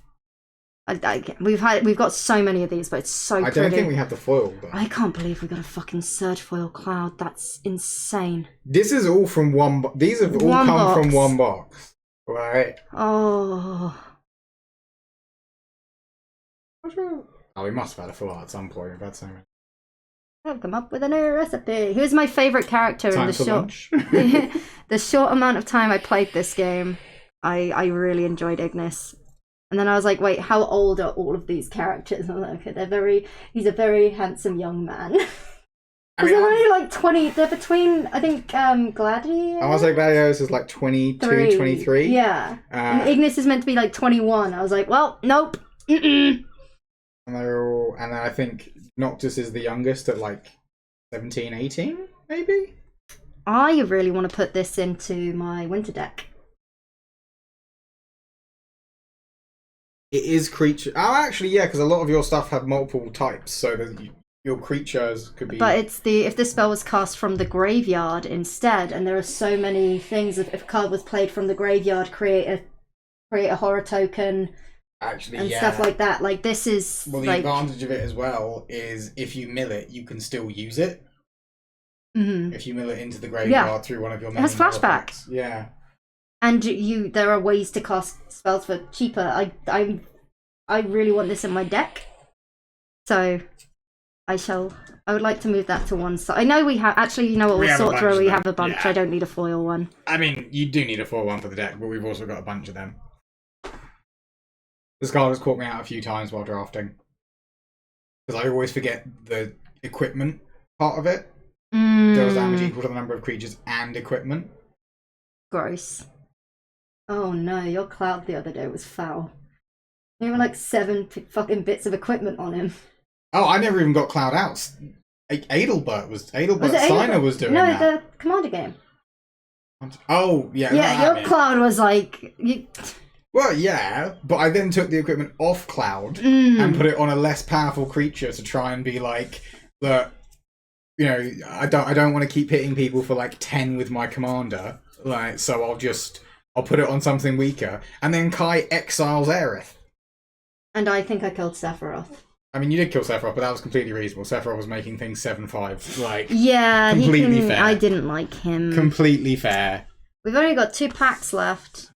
we've got so many of these, but it's so pretty. I don't think we have the foil. Though. I can't believe we got a fucking Surge Foil Cloud. That's insane. This is all from one. These have all come from one box, right? Oh. Oh, we must have had a full art at some point. We've had so many. I've come up with a new recipe. Who's my favourite character in the short the short amount of time I played this game? I really enjoyed Ignis. And then I was like, wait, how old are all of these characters? I'm like, okay, he's a very handsome young man. They're only like 20, they're between, I think, Gladiator? I was like, Gladiator is like 22, 23. Yeah. And Ignis is meant to be like 21. I was like, well, nope. Mm-mm. And they're all, and I think Noctis is the youngest at like 17, 18, maybe? I really want to put this into my winter deck. It is creature. Oh, actually, yeah, because a lot of your stuff have multiple types, so that your creatures could be. But it's if this spell was cast from the graveyard instead, and there are so many things. If a card was played from the graveyard, create a horror token. Actually, and stuff like that. Like this is. Well, the advantage of it as well is if you mill it, you can still use it. Mm-hmm. If you mill it into the graveyard through one of your main. It has flashback. Yeah. And there are ways to cast spells for cheaper. I really want this in my deck, so I would like to move that to one side. I know we have actually. You know what? We'll sort through. We have a bunch. Yeah. I don't need a foil one. I mean, you do need a foil one for the deck, but we've also got a bunch of them. This card has caught me out a few times while drafting because I always forget the equipment part of it. Deals damage equal to the number of creatures and equipment. Gross. Oh no, your cloud the other day was foul. There were like 7 fucking bits of equipment on him. Oh, I never even got cloud out. Adelbert Steiner was doing that. No, the Commander game. Oh, yeah. Yeah, your cloud was like... Well, yeah, but I then took the equipment off cloud and put it on a less powerful creature to try and be like, look, you know, I don't want to keep hitting people for like 10 with my commander, like, so I'll put it on something weaker. And then Kai exiles Aerith. And I think I killed Sephiroth. I mean, you did kill Sephiroth, but that was completely reasonable. Sephiroth was making things 7/5, like, yeah, completely fair. I didn't like him. Completely fair. We've only got 2 packs left.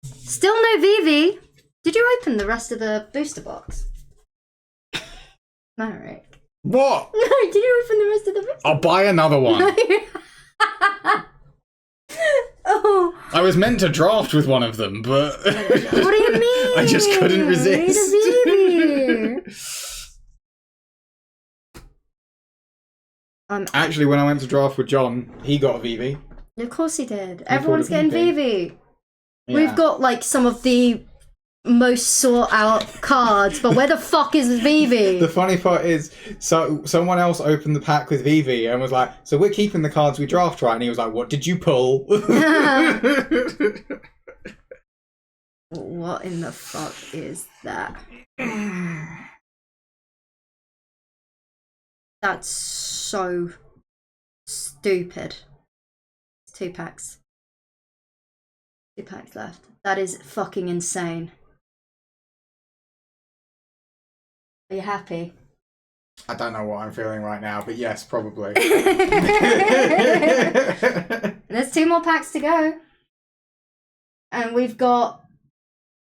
Still no VV. Did you open the rest of the booster box? No, Rick. What? No, did you open the rest of the booster box? I'll buy another one. Oh. I was meant to draft with one of them, but... What do you mean? I just couldn't resist. Actually, when I went to draft with John, he got a VV. Of course he did. Everyone's getting VV. Yeah. We've got like some of the most sought out cards, but where the fuck is VV? The funny part is, so someone else opened the pack with VV and was like, so we're keeping the cards we draft, right? And he was like, what did you pull? What in the fuck is that? That's so stupid. 2 packs. 2 packs left. That is fucking insane. Are you happy? I don't know what I'm feeling right now, but yes, probably. There's 2 more packs to go. And we've got...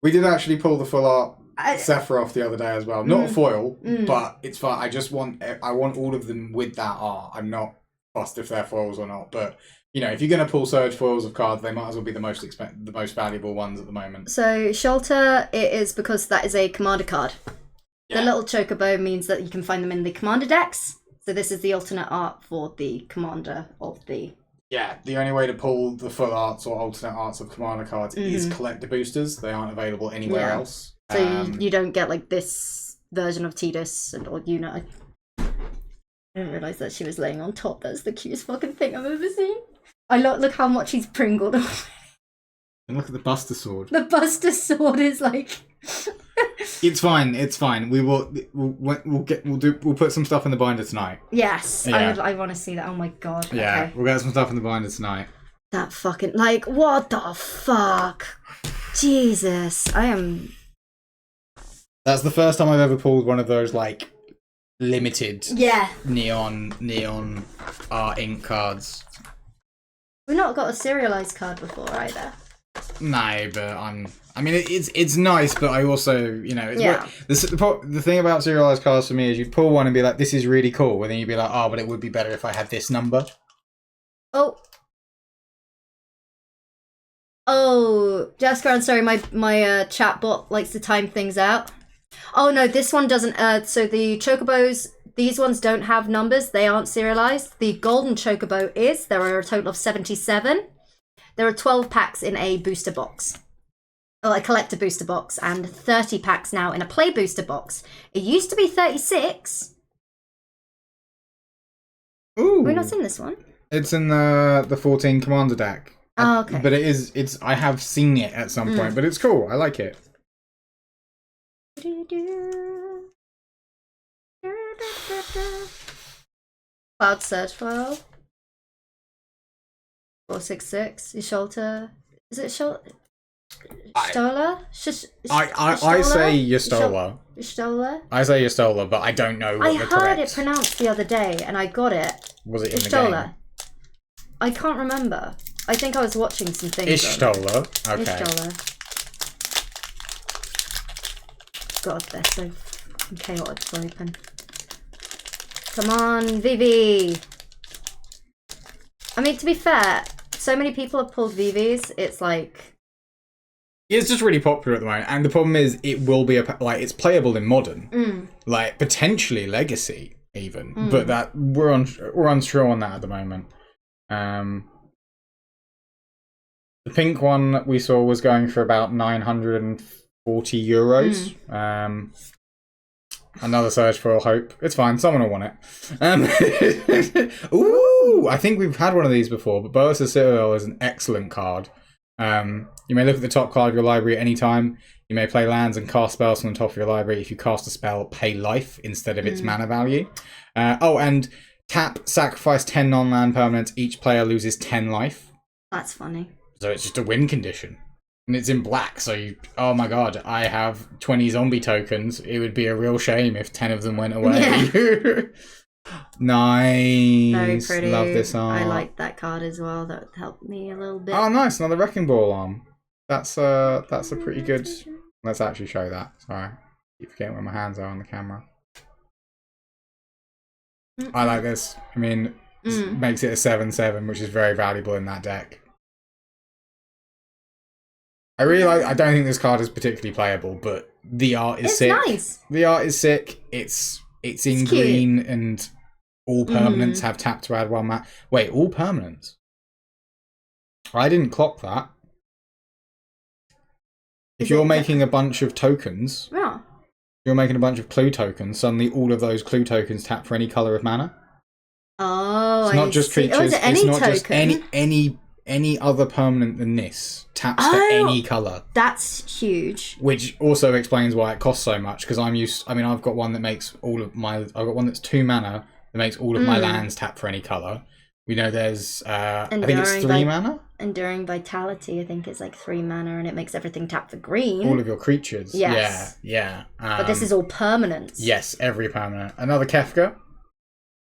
We did actually pull the full art Sephiroth the other day as well. Not a foil, but it's fine. I want all of them with that art. I'm not fussed if they're foils or not, but... You know, if you're going to pull surge foils of cards, they might as well be the most valuable ones at the moment. So, Shelter, it is because that is a commander card. Yeah. The little chocobo means that you can find them in the commander decks. So this is the alternate art for the commander of the... Yeah, the only way to pull the full arts or alternate arts of commander cards is collector boosters. They aren't available anywhere else. So you don't get like this version of Tidus or Yuna. I didn't realise that she was laying on top. That's the cutest fucking thing I've ever seen. Look how much he's pringled. And look at the Buster Sword. The Buster Sword is like... It's fine. It's fine. We'll put some stuff in the binder tonight. Yes, yeah. I want to see that. Oh my god. Yeah, okay. we'll get some stuff in the binder tonight. That fucking like what the fuck? Jesus, I am. That's the first time I've ever pulled one of those like limited neon art ink cards. We've not got a serialized card before either. No, but I mean, it's nice, but I also, you know, it's the thing about serialized cards for me is you'd pull one and be like, this is really cool, and then you'd be like, oh, but it would be better if I had this number. Oh, Jessica, I'm sorry, my chat bot likes to time things out. Oh no, this one doesn't. So the chocobos, these ones don't have numbers. They aren't serialized. The golden chocobo is. There are a total of 77. There are 12 packs in a booster box. Oh, a collector booster box, and 30 packs now in a play booster box. It used to be 36. Ooh. We've not seen this one. It's in the 14 Commander deck. Oh, okay. But it's I have seen it at some point, but it's cool. I like it. Cloud Surge File. 466. Yasholta. Is it Yasholta? Stola? I say Yastola. Yastola? I say Yastola, but I don't know what I heard it pronounced the other day, and I got it. Was it in the game? I can't remember. I think I was watching some things. Ishtola. Okay. Ishtola. God, they're so chaotic to open. Come on, Vivi! I mean, to be fair, so many people have pulled VVs, it's like... It's just really popular at the moment, and the problem is it will be it's playable in Modern, like potentially Legacy even, but that we're unsure on that at the moment. The pink one that we saw was going for about 940 euros. Another Surge for All Hope. It's fine, someone will want it. Ooh, I think we've had one of these before, but Boas' Citadel is an excellent card. You may look at the top card of your library at any time. You may play lands and cast spells from the top of your library. If you cast a spell, pay life instead of its mana value. And tap, sacrifice 10 non-land permanents. Each player loses 10 life. That's funny. So it's just a win condition. And it's in black, so you... Oh my god, I have 20 zombie tokens. It would be a real shame if 10 of them went away. Yeah. Nice. Very pretty. Love this art. I like that card as well. That helped me a little bit. Oh, nice. Another Wrecking Ball arm. That's a pretty good... Let's actually show that. Sorry. I keep forgetting where my hands are on the camera. I like this. I mean, makes it a 7/7, which is very valuable in that deck. I really like... I don't think this card is particularly playable, but the art is sick. It's nice. The art is sick. It's in green, and all permanents have tap to add 1 mana. Wait, all permanents? I didn't clock that. If you're making a bunch of tokens, you're making a bunch of clue tokens, suddenly all of those clue tokens tap for any colour of mana. Oh, it's not just creatures. Oh, is it any it's not token? just any other permanent than this taps for any colour. That's huge. Which also explains why it costs so much, because I've got one that makes all of my... I've got one that's 2 mana that makes all of my lands tap for any colour. We know there's... I think it's 3 mana? Enduring Vitality, I think it's like 3 mana, and it makes everything tap for green. All of your creatures. Yes. Yeah. But this is all permanents. Yes, every permanent. Another Kefka.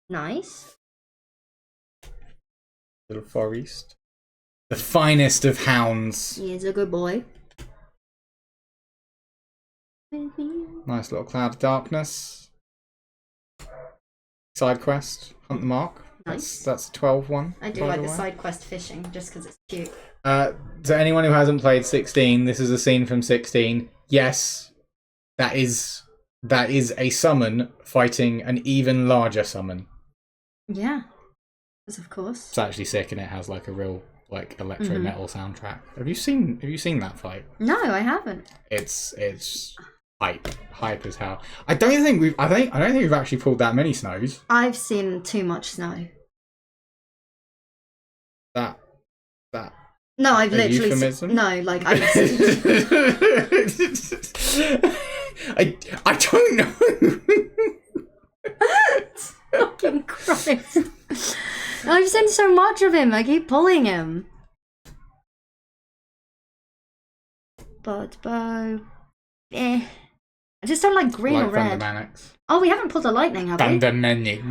Nice. Little Forest. The finest of hounds. He's a good boy. Nice little Cloud of Darkness. Side quest. Hunt the Mark. Nice. That's a 12 one. I do like the side quest fishing, just because it's cute. To anyone who hasn't played 16, this is a scene from 16. Yes, that is a summon fighting an even larger summon. Yeah, of course. It's actually sick, and it has like a real like electro metal soundtrack. Have you seen that fight? No, I haven't. It's hype as hell. I don't think we've actually pulled that many snows. I've seen too much snow. That No, I've literally euphemism? No, like I don't know. Fucking Christ. I've seen so much of him, I keep pulling him. But I just don't like green or red. Oh, we haven't pulled a lightning, have we?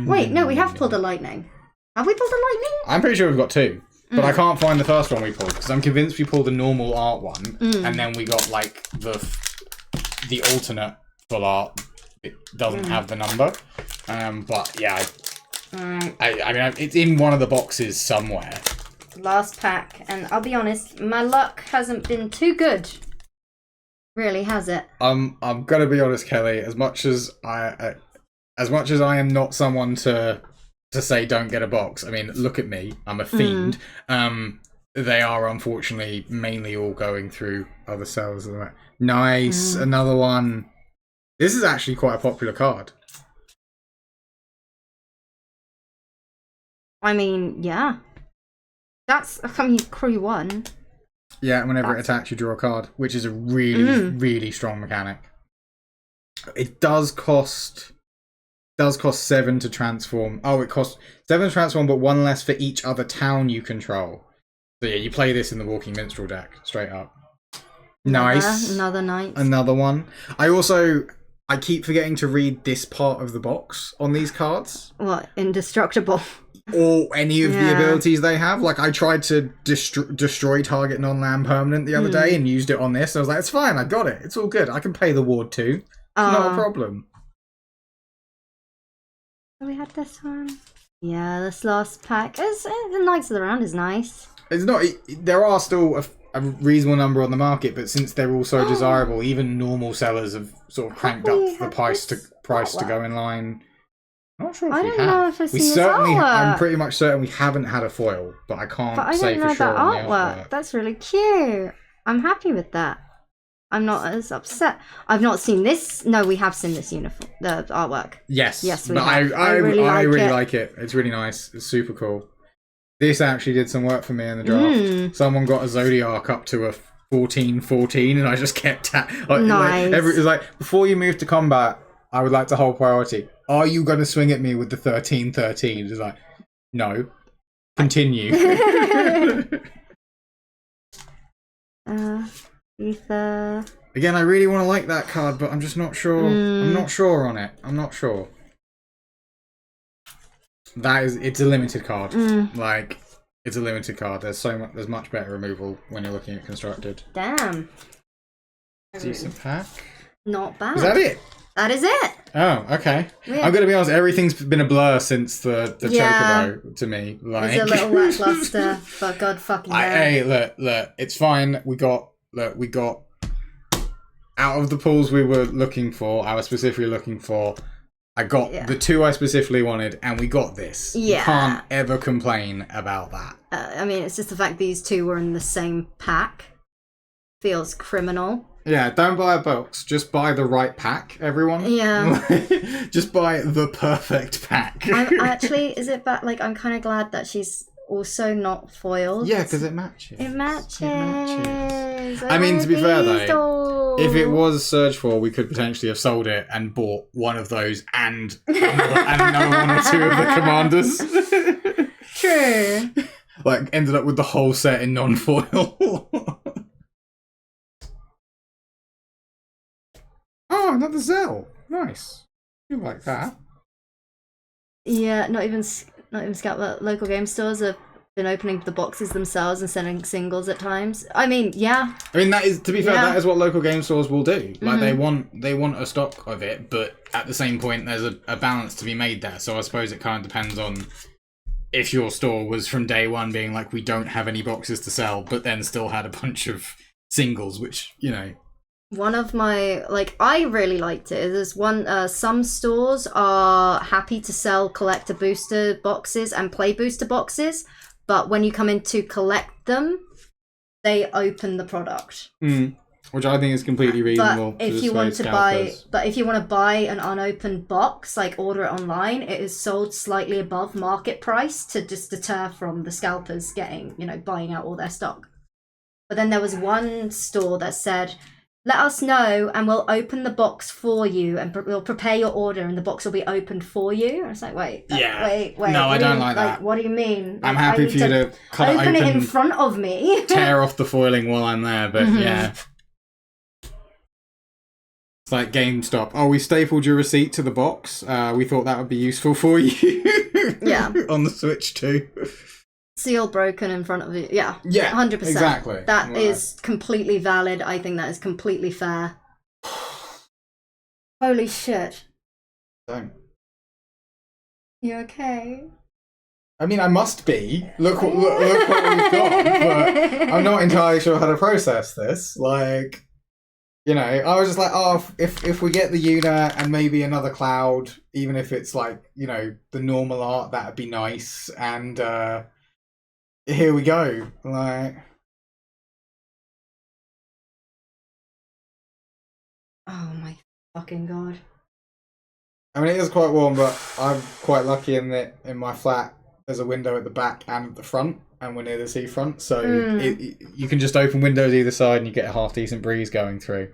Wait, no, we have pulled a lightning. Have we pulled a lightning? I'm pretty sure we've got 2. But I can't find the first one we pulled, because I'm convinced we pulled the normal art one, and then we got, like, the alternate full art. It doesn't have the number. But, yeah, I mean, it's in one of the boxes somewhere. Last pack, and I'll be honest, my luck hasn't been too good. Really, has it? I'm gonna be honest, Kelly. As much as I am not someone to say don't get a box. I mean, look at me. I'm a fiend. They are unfortunately mainly all going through other cells. Nice, another one. This is actually quite a popular card. I mean, yeah. Crew 1. Yeah, whenever it attacks, you draw a card, which is a really, really strong mechanic. It does cost 7 to transform. Oh, it costs 7 to transform, but 1 less for each other town you control. So yeah, you play this in the Walking Minstrel deck, straight up. Nice. Another night. Another one. I keep forgetting to read this part of the box on these cards. What? Indestructible. Or any of the abilities they have. Like, I tried to destroy target non-land permanent the other day and used it on this. I was like, it's fine, I got it. It's all good. I can pay the ward too. It's not a problem. We had this one. Yeah, this last pack. The Knights of the Round is nice. It's not. There are still a reasonable number on the market, but since they're all so desirable, even normal sellers have sort of cranked up the price to go in line. I'm not sure if I don't know if I've seen this certainly. artwork. I'm pretty much certain we haven't had a foil, but I can't say for sure. That artwork. That's really cute. I'm happy with that. I'm not as upset. I've not seen this. No, we have seen this uniform, the artwork. Yes, we but have. I really like it. It's really nice. It's super cool. This actually did some work for me in the draft. Someone got a Zodiac up to a 14/14, and I just kept nice. It was like, before you move to combat, I would like to hold priority. Are you going to swing at me with the 13/13? It's like, no. Continue. Ether. Again, I really want to like that card, but I'm just not sure. I'm not sure on it. I'm not sure. It's a limited card. Like, it's a limited card. There's much better removal when you're looking at constructed. Damn. Decent pack. Not bad. Is that it? That is it. Oh, okay. Yeah. I'm gonna be honest. Everything's been a blur since the Chocobo to me. Like, it's a little lackluster, but God fucking hell. Hey, look. It's fine. We got out of the pools we were looking for. I was specifically looking for. I got the 2 I specifically wanted, and we got this. Yeah. You can't ever complain about that. I mean, it's just the fact these 2 were in the same pack feels criminal. Yeah, don't buy a box. Just buy the right pack, everyone. Yeah. Just buy the perfect pack. I'm kind of glad that she's also not foiled. Yeah, because it matches. It matches. I mean, to be fair though, if it was Surge 4, we could potentially have sold it and bought one of those and another 1 or 2 of the commanders. True. Like, ended up with the whole set in non-foil. Oh, another Zell. Nice. You like that? Yeah, not even Scout, but local game stores have been opening the boxes themselves and sending singles at times. I mean, yeah. I mean, that is, to be fair, that is what local game stores will do. Like, they want a stock of it, but at the same point, there's a balance to be made there. So I suppose it kind of depends on if your store was from day one being like, we don't have any boxes to sell, but then still had a bunch of singles, which, you know. One of my, I really liked it. There's one, some stores are happy to sell collector booster boxes and play booster boxes, but when you come in to collect them, they open the product. Which I think is completely reasonable. But if you want to buy an unopened box, like order it online, it is sold slightly above market price to just deter from the scalpers getting, buying out all their stock. But then there was one store that said, let us know and we'll open the box for you and we'll prepare your order and the box will be opened for you. I was like, wait. No, I don't like that. What do you mean? I'm happy for you to cut it open it in front of me. Tear off the foiling while I'm there, but yeah. It's like GameStop. Oh, we stapled your receipt to the box. We thought that would be useful for you. Yeah. On the Switch too. Seal broken in front of you. Yeah. Yeah. 100%. Exactly. That is completely valid. I think that is completely fair. Holy shit. Don't. You okay? I mean, I must be. Look what we've got. But I'm not entirely sure how to process this. Like, I was just like, oh, if we get the Una and maybe another Cloud, even if it's like, the normal art, that'd be nice. And here we go. Like, oh my fucking god. I mean, it is quite warm, but I'm quite lucky in that in my flat there's a window at the back and at the front, and we're near the seafront, so you can just open windows either side and you get a half decent breeze going through.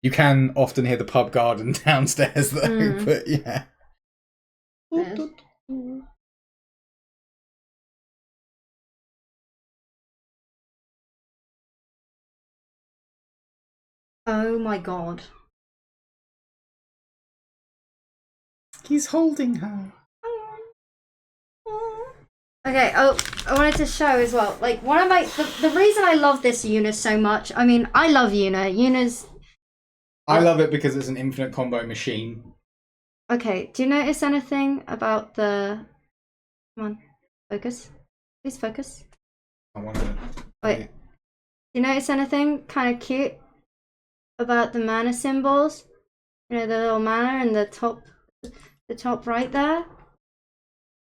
You can often hear the pub garden downstairs though, but yeah. Oh my god. He's holding her. Okay, I wanted to show as well, like, one of my, the reason I love this Una so much, I mean, I love Una. I love it because it's an infinite combo machine. Okay, do you notice anything about the, come on, focus, please focus. I want to... Wait, do you notice anything kind of cute about the mana symbols? The little mana in the top right there?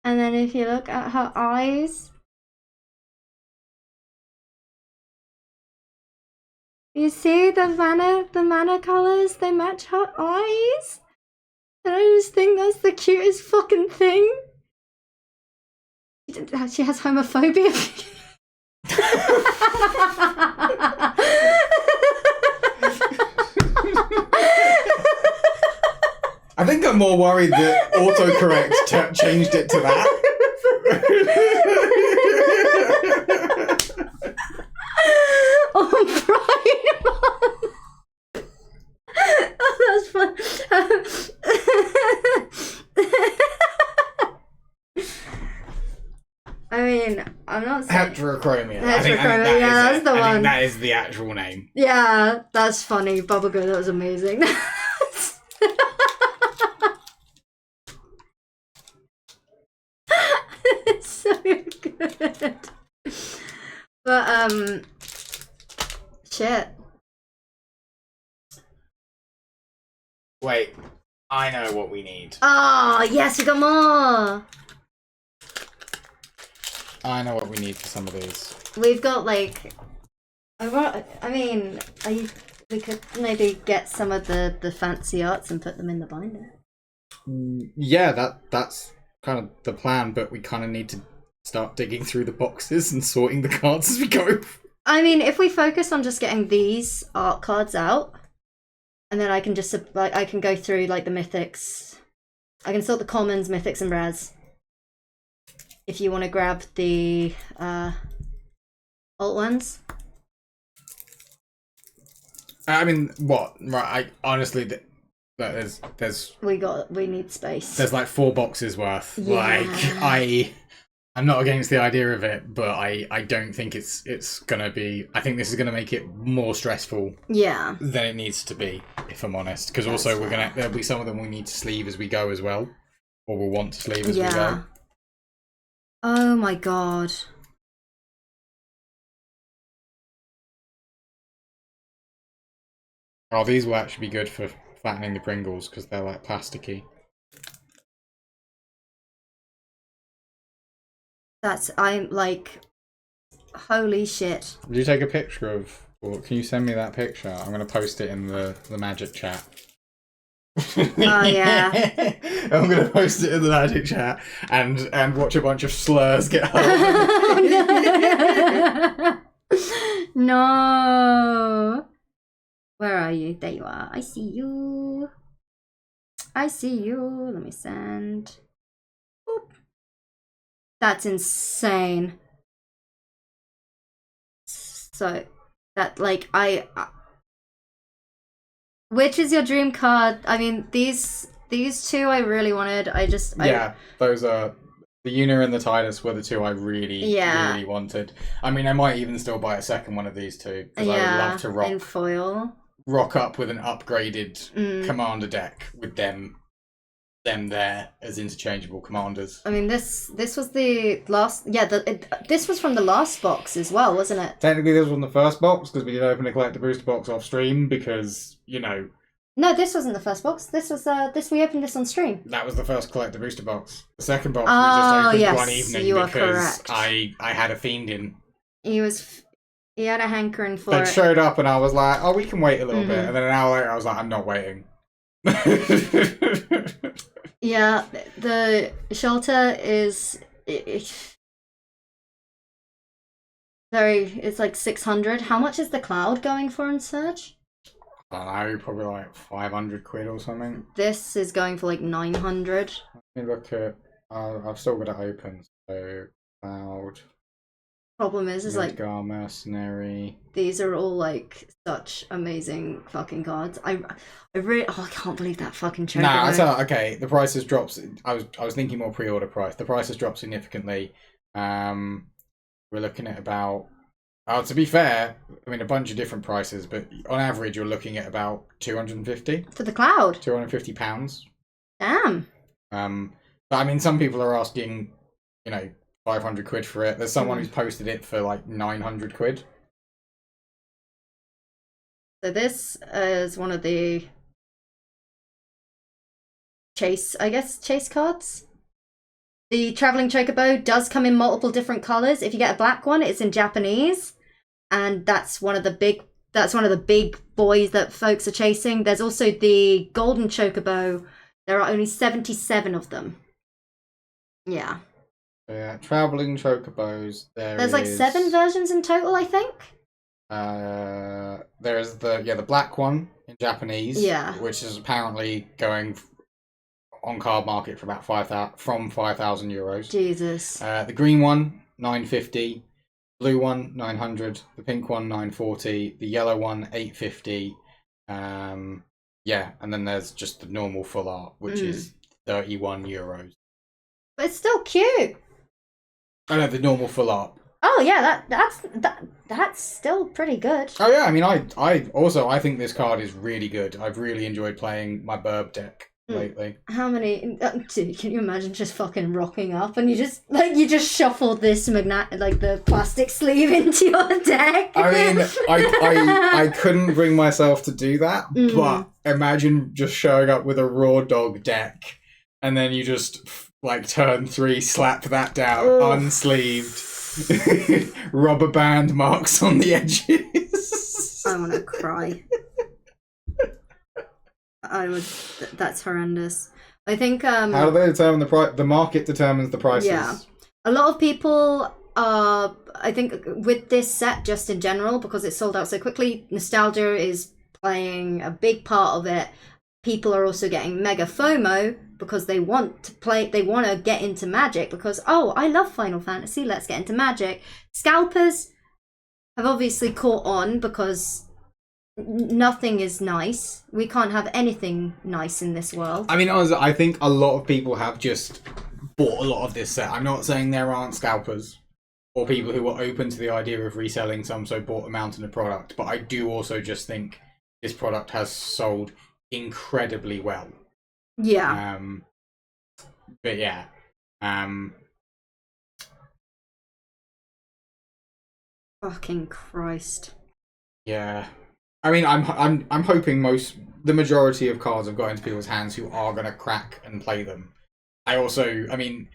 And then if you look at her eyes, you see the mana colors, they match her eyes. And I just think that's the cutest fucking thing. She has homophobia. I think I'm more worried that autocorrect changed it to that. Oh, right. Oh, that's fun. I mean, I'm not saying... Heterochromia. Heterochromia, yeah, that's the one. I think that is the actual name. Yeah, that's funny. Bubblegum, that was amazing. It's so good. But, shit. Wait, I know what we need. Oh, yes, we got more. I know what we need for some of these. We've got, like, we could maybe get some of the fancy arts and put them in the binder. Yeah, that's kind of the plan, but we kind of need to start digging through the boxes and sorting the cards as we go. I mean, if we focus on just getting these art cards out, and then I can just, I can go through, like, the mythics. I can sort the commons, mythics, and rares. If you want to grab the alt ones. I mean, what? Right, honestly, we need space. There's like 4 boxes worth. Yeah. Like, I'm not against the idea of it, but I don't think it's gonna be. I think this is gonna make it more stressful. Yeah. Than it needs to be, if I'm honest. Because also there'll be some of them we need to sleeve as we go as well, or we'll want to sleeve as we go. Oh my god. Oh, these will actually be good for flattening the Pringles because they're like plasticky. I'm like, holy shit. Did you take a picture of, or can you send me that picture? I'm going to post it in the magic chat. Oh yeah. I'm going to post it in the magic chat and watch a bunch of slurs get home. No. Where are you? There you are. I see you. I see you. Let me send. Boop. That's insane. So that like which is your dream card? I mean, these two I really wanted. Yeah, those are the Una and the Tidus were the two I really wanted. I mean, I might even still buy a second one of these two because I would love to in foil. Rock up with an upgraded commander deck with them there as interchangeable commanders. I mean, this was the last. Yeah, this was from the last box as well, wasn't it? Technically, this was from the first box because we did open a collector booster box off stream because No, this wasn't the first box. This was we opened this on stream. That was the first collector booster box. The second box we just opened one evening because I had a fiend in. He had a hankering for it. They showed up and I was like, oh, we can wait a little bit. And then an hour later I was like, I'm not waiting. Yeah, the shelter is it's like 600. How much is the cloud going for in Surge? I don't know, probably like 500 quid or something. This is going for like 900. Let me look at I've still got it open, so cloud. Problem is Midgar, Mercenary. These are all like such amazing fucking cards. I really I can't believe that fucking choker. Nah, I tell okay, the price has dropped. I was thinking more pre-order price. The price has dropped significantly. We're looking at about to be fair, I mean a bunch of different prices, but on average you're looking at about 250 for the cloud. £250. Damn. But I mean some people are asking, 500 quid for it. There's someone who's posted it for like 900 quid. So this is one of the chase cards. The Traveling Chocobo does come in multiple different colors. If you get a black one, it's in Japanese, and that's one of the big boys that folks are chasing. There's also the Golden Chocobo. There are only 77 of them. Yeah. Yeah, Traveling Chocobos. There's like 7 versions in total, I think. There's the black one in Japanese. Yeah. Which is apparently going on card market for about 5,000 euros. Jesus. The green one, 950. Blue one, 900. The pink one, 940. The yellow one, 850. Yeah, and then there's just the normal full art, which is 31 euros. But it's still cute. I know, the normal full art. Oh yeah, that's still pretty good. Oh yeah, I mean, I think this card is really good. I've really enjoyed playing my Burb deck lately. How many? Dude, can you imagine just fucking rocking up and you just shuffle this the plastic sleeve into your deck? I mean, I couldn't bring myself to do that, but imagine just showing up with a Raw Dog deck, and then you just turn 3, slap that down, unsleeved, rubber band marks on the edges. I want to cry. That's horrendous. I think how do they determine the price? The market determines the prices. Yeah. A lot of people I think with this set just in general, because it sold out so quickly, nostalgia is playing a big part of it. People are also getting mega FOMO because they want to get into Magic because, oh, I love Final Fantasy, let's get into Magic. Scalpers have obviously caught on because nothing is nice. We can't have anything nice in this world. I mean, honestly, I think a lot of people have just bought a lot of this set. I'm not saying there aren't scalpers or people who are open to the idea of reselling some, so bought a mountain of product, but I do also just think this product has sold incredibly well. Yeah. But yeah. Fucking Christ. Yeah. I mean, I'm hoping the majority of cards have got into people's hands who are gonna crack and play them. I mean,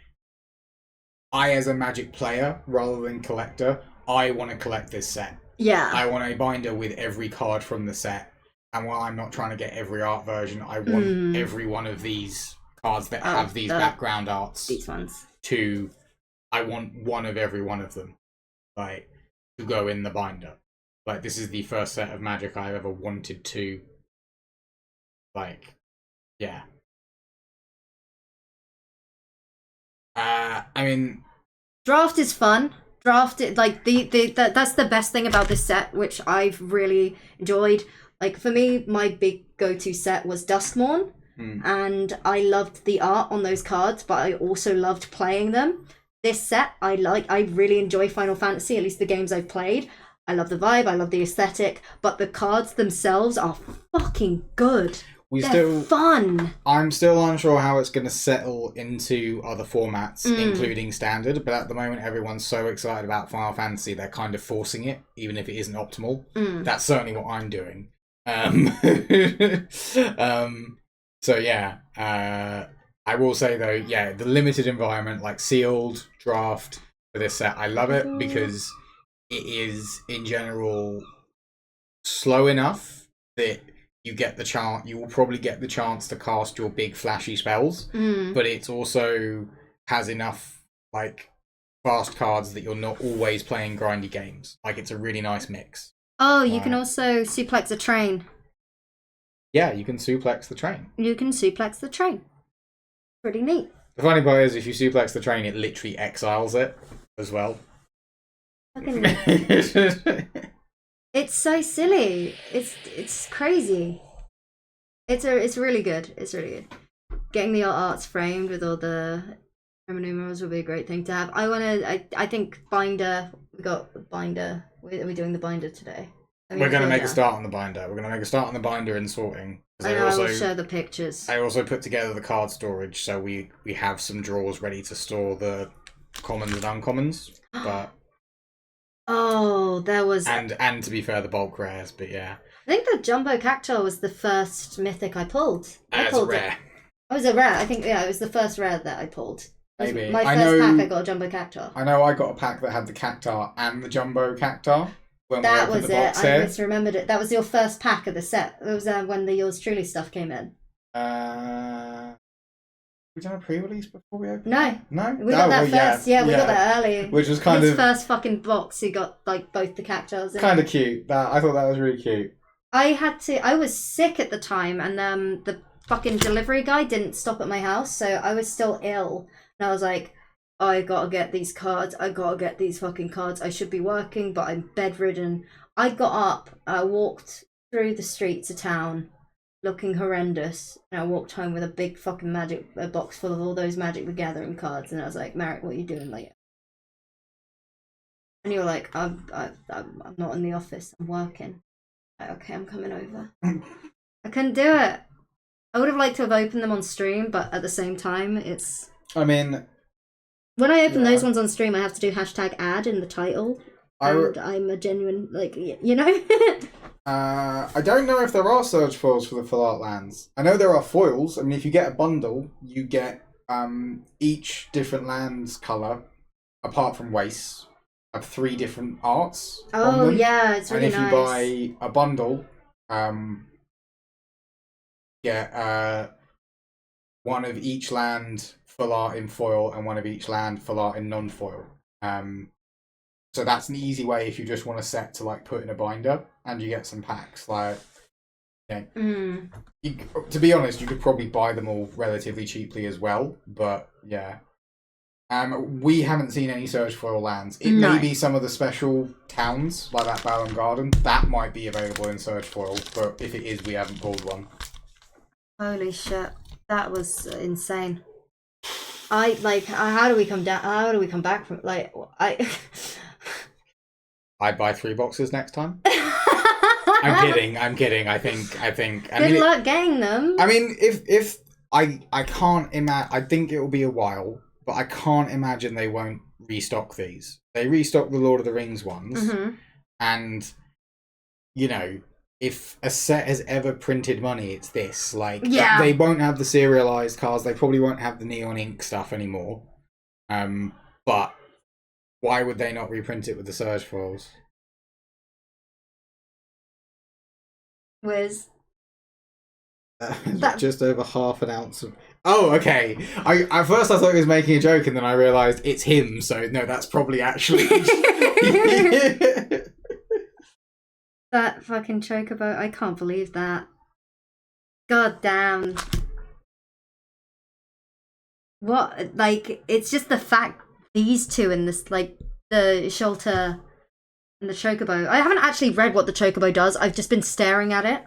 I, as a Magic player, rather than collector, I want to collect this set. Yeah. I want a binder with every card from the set. And while I'm not trying to get every art version, I want every one of these cards that have these background arts. These ones. I want one of every one of them, like, to go in the binder. Like, this is the first set of Magic I've ever wanted to, like, yeah. I mean, draft is fun. Draft it, like that's the best thing about this set, which I've really enjoyed. Like, for me, my big go-to set was Duskmourn, and I loved the art on those cards, but I also loved playing them. This set, I really enjoy Final Fantasy, at least the games I've played. I love the vibe, I love the aesthetic, but the cards themselves are fucking good. They're fun. I'm still unsure how it's going to settle into other formats, including Standard, but at the moment everyone's so excited about Final Fantasy, they're kind of forcing it, even if it isn't optimal. That's certainly what I'm doing. So yeah, I will say though, yeah, the limited environment, like sealed draft for this set, I love it because it is in general slow enough that you get the chance. You will probably get the chance to cast your big flashy spells, but it's also has enough like fast cards that you're not always playing grindy games. Like, it's a really nice mix. Oh, you can also suplex a train. Yeah, you can suplex the train. You can suplex the train. Pretty neat. The funny part is, if you suplex the train, it literally exiles it as well. It's so silly. It's crazy. It's really good. It's really good. Getting the arts framed with all the numerals would be a great thing to have. I think binder. We got binder. Are we doing the binder today? We're going to make a start on the binder. We're going to make a start on the binder and sorting. I know, I will show the pictures. I also put together the card storage, so we have some drawers ready to store the commons and uncommons. But there was... And to be fair, the bulk rares, but yeah. I think the Jumbo Cactuar was the first mythic I pulled. As a rare. It was a rare. I think, yeah, it was the first rare that I pulled. Maybe. My first pack, I got a Jumbo Cactuar. I know I got a pack that had the Cactuar and the Jumbo Cactuar. That was it. I misremembered it. That was your first pack of the set. It was when the Yours Truly stuff came in. We done a pre-release before we opened? No. We got that first. Yeah, we got that early. Which was kind His first fucking box. He got like both the Cactuars in. Kind of cute. I thought that was really cute. I was sick at the time, and the fucking delivery guy didn't stop at my house, so I was still ill, and I was like, I gotta get these cards. I gotta get these fucking cards. I should be working, but I'm bedridden. I got up. I walked through the streets of town, looking horrendous, and I walked home with a big fucking a box full of all those Magic the Gathering cards. And I was like, Merrick, what are you doing later? And you were like, I'm not in the office. I'm working. Like, okay, I'm coming over. I couldn't do it. I would have liked to have opened them on stream, but at the same time, it's... I mean... When I open those ones on stream, I have to do #ad in the title. And I'm a genuine, like, you know? I don't know if there are surge foils for the Full Art lands. I know there are foils. I mean, if you get a bundle, you get each different land's colour, apart from wastes, have 3 different arts. Oh, yeah, it's really nice. And if you buy a bundle, get one of each land full art in foil and one of each land full art in non-foil. So that's an easy way if you just want a set to like put in a binder, and you get some packs. Like, yeah. To be honest, you could probably buy them all relatively cheaply as well. But yeah, we haven't seen any Surge Foil lands. It may be some of the special towns like that Baron Garden that might be available in Surge Foil, but if it is, we haven't pulled one. Holy shit, that was insane. How do we come down? How do we come back from I'd buy 3 boxes next time. I'm kidding. I think. Good luck getting them. I mean, if I can't imagine. I think it will be a while, but I can't imagine they won't restock these. They restock the Lord of the Rings ones, and you know, if a set has ever printed money, it's this. Like, they won't have the serialized cards. They probably won't have the neon ink stuff anymore. But why would they not reprint it with the surge foils? Wiz. Just over half an ounce of. Oh, okay. At first I thought he was making a joke, and then I realised it's him. So no, that's probably actually. That fucking chocobo! I can't believe that. God damn. What? Like, it's just the fact these two in this, like, the Sholter and the chocobo. I haven't actually read what the chocobo does. I've just been staring at it.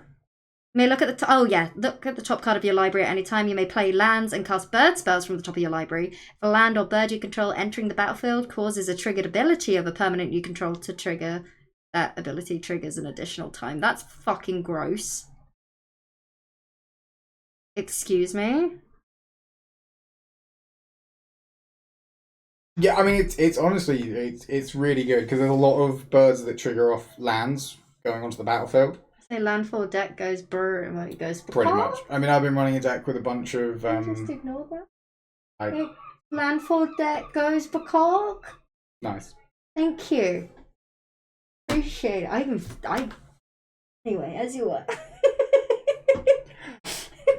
You may look at the look at the top card of your library at any time. You may play lands and cast bird spells from the top of your library. If a land or bird you control entering the battlefield causes a triggered ability of a permanent you control to trigger, that ability triggers an additional time. That's fucking gross. Excuse me? Yeah, I mean it's honestly it's really good because there's a lot of birds that trigger off lands going onto the battlefield. Say landfall deck goes brr and it goes pretty much. I mean, I've been running a deck with a bunch of just ignore that. Landfall deck goes Bakok. Nice. Thank you. Appreciate it. Anyway, as you were.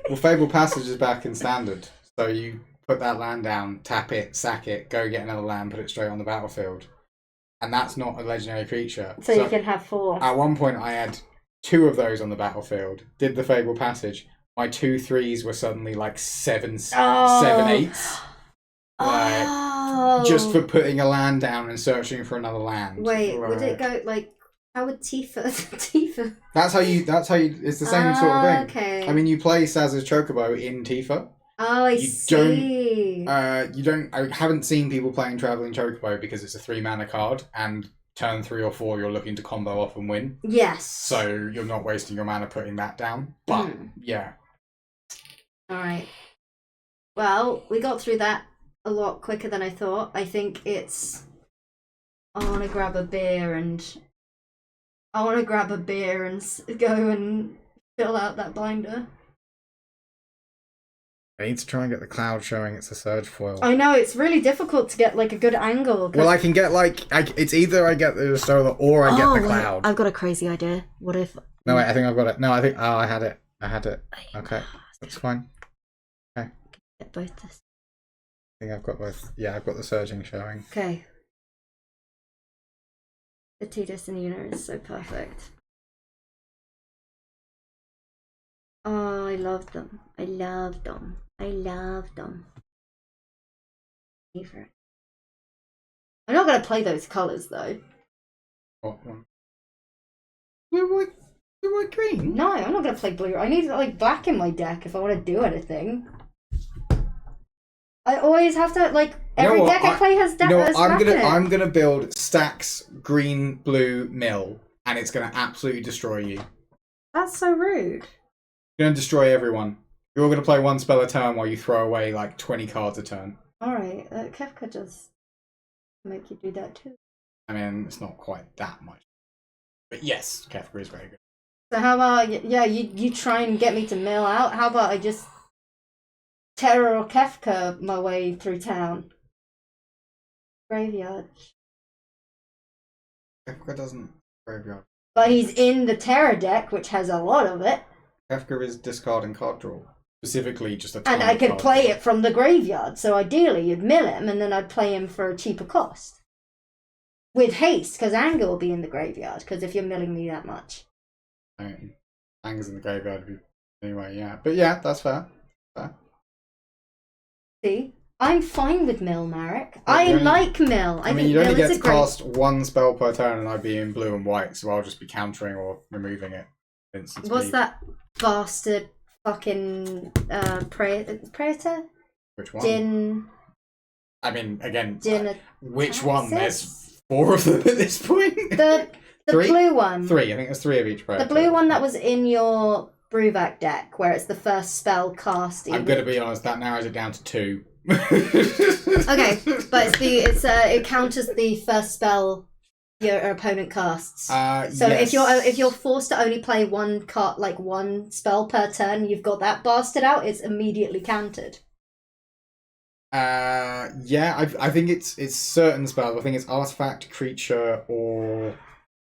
Well, Fable Passage is back in standard, so you put that land down, tap it, sack it, go get another land, put it straight on the battlefield, and that's not a legendary creature. So you can have 4. At one point, I had 2 of those on the battlefield. Did the Fable Passage. My 2 3s were suddenly like 7 8s. Just for putting a land down and searching for another land. Wait, would it go like? How would Tifa? Tifa. That's how you. It's the same sort of thing. Okay. I mean, you play Saz's Chocobo in Tifa. Oh, I see. You don't. I haven't seen people playing Traveling Chocobo because it's a 3 mana card, and turn 3 or 4 you're looking to combo off and win. Yes. So you're not wasting your mana putting that down. But yeah. All right. Well, we got through that a lot quicker than I thought. I think it's. I want to grab a beer and go and fill out that binder. I need to try and get the cloud showing it's a surge foil. I know, it's really difficult to get like a good angle. Well, I can get it's either I get the solar or I get the cloud. Wait, I've got a crazy idea. What if... No, wait, I think I've got it. No, I think... Oh, I had it. Okay, that's fine. Okay. Get both this. I think I've got both. Yeah, I've got the surging showing. Okay. The Tidus and Una is so perfect. Oh, I love them. I'm not going to play those colours though. What one? You're white green? No, I'm not going to play blue. I need like black in my deck if I want to do anything. I always have to like every deck I play has black in it. I'm gonna build stacks green blue mill, and it's gonna absolutely destroy you. That's so rude. You're gonna destroy everyone. You're all gonna play 1 spell a turn while you throw away like 20 cards a turn. Alright, Kefka does make you do that too. I mean, it's not quite that much. But yes, Kefka is very good. So how about, you try and get me to mill out? How about I just Terror or Kefka my way through town? Graveyard. Kefka doesn't graveyard. But he's in the Terror deck, which has a lot of it. Kefka is discarding card draw. Specifically, just a ton And I could card play draw. it from the graveyard, so ideally you'd mill him, and then I'd play him for a cheaper cost. With haste, because anger will be in the graveyard, because if you're milling me that much. Anger's in the graveyard anyway, yeah. But yeah, that's fair. See? I'm fine with mill, Marek. I like mill. I mean, you'd only get to cast 1 spell per turn, and I'd be in blue and white, so I'll just be countering or removing it. What's that bastard fucking Praetor? Which one? Din. I mean, again, Din which one? There's 4 of them at this point. The blue one. 3. I think there's 3 of each Praetor. The blue one that was in your Bruvac deck, where it's the first spell cast. I'm going to be honest, that narrows it down to 2. Okay, but it counters the first spell your opponent casts. So yes. if you're forced to only play 1 card, like 1 spell per turn, you've got that bastard out. It's immediately countered. Yeah, I think it's certain spells. I think it's artifact, creature, or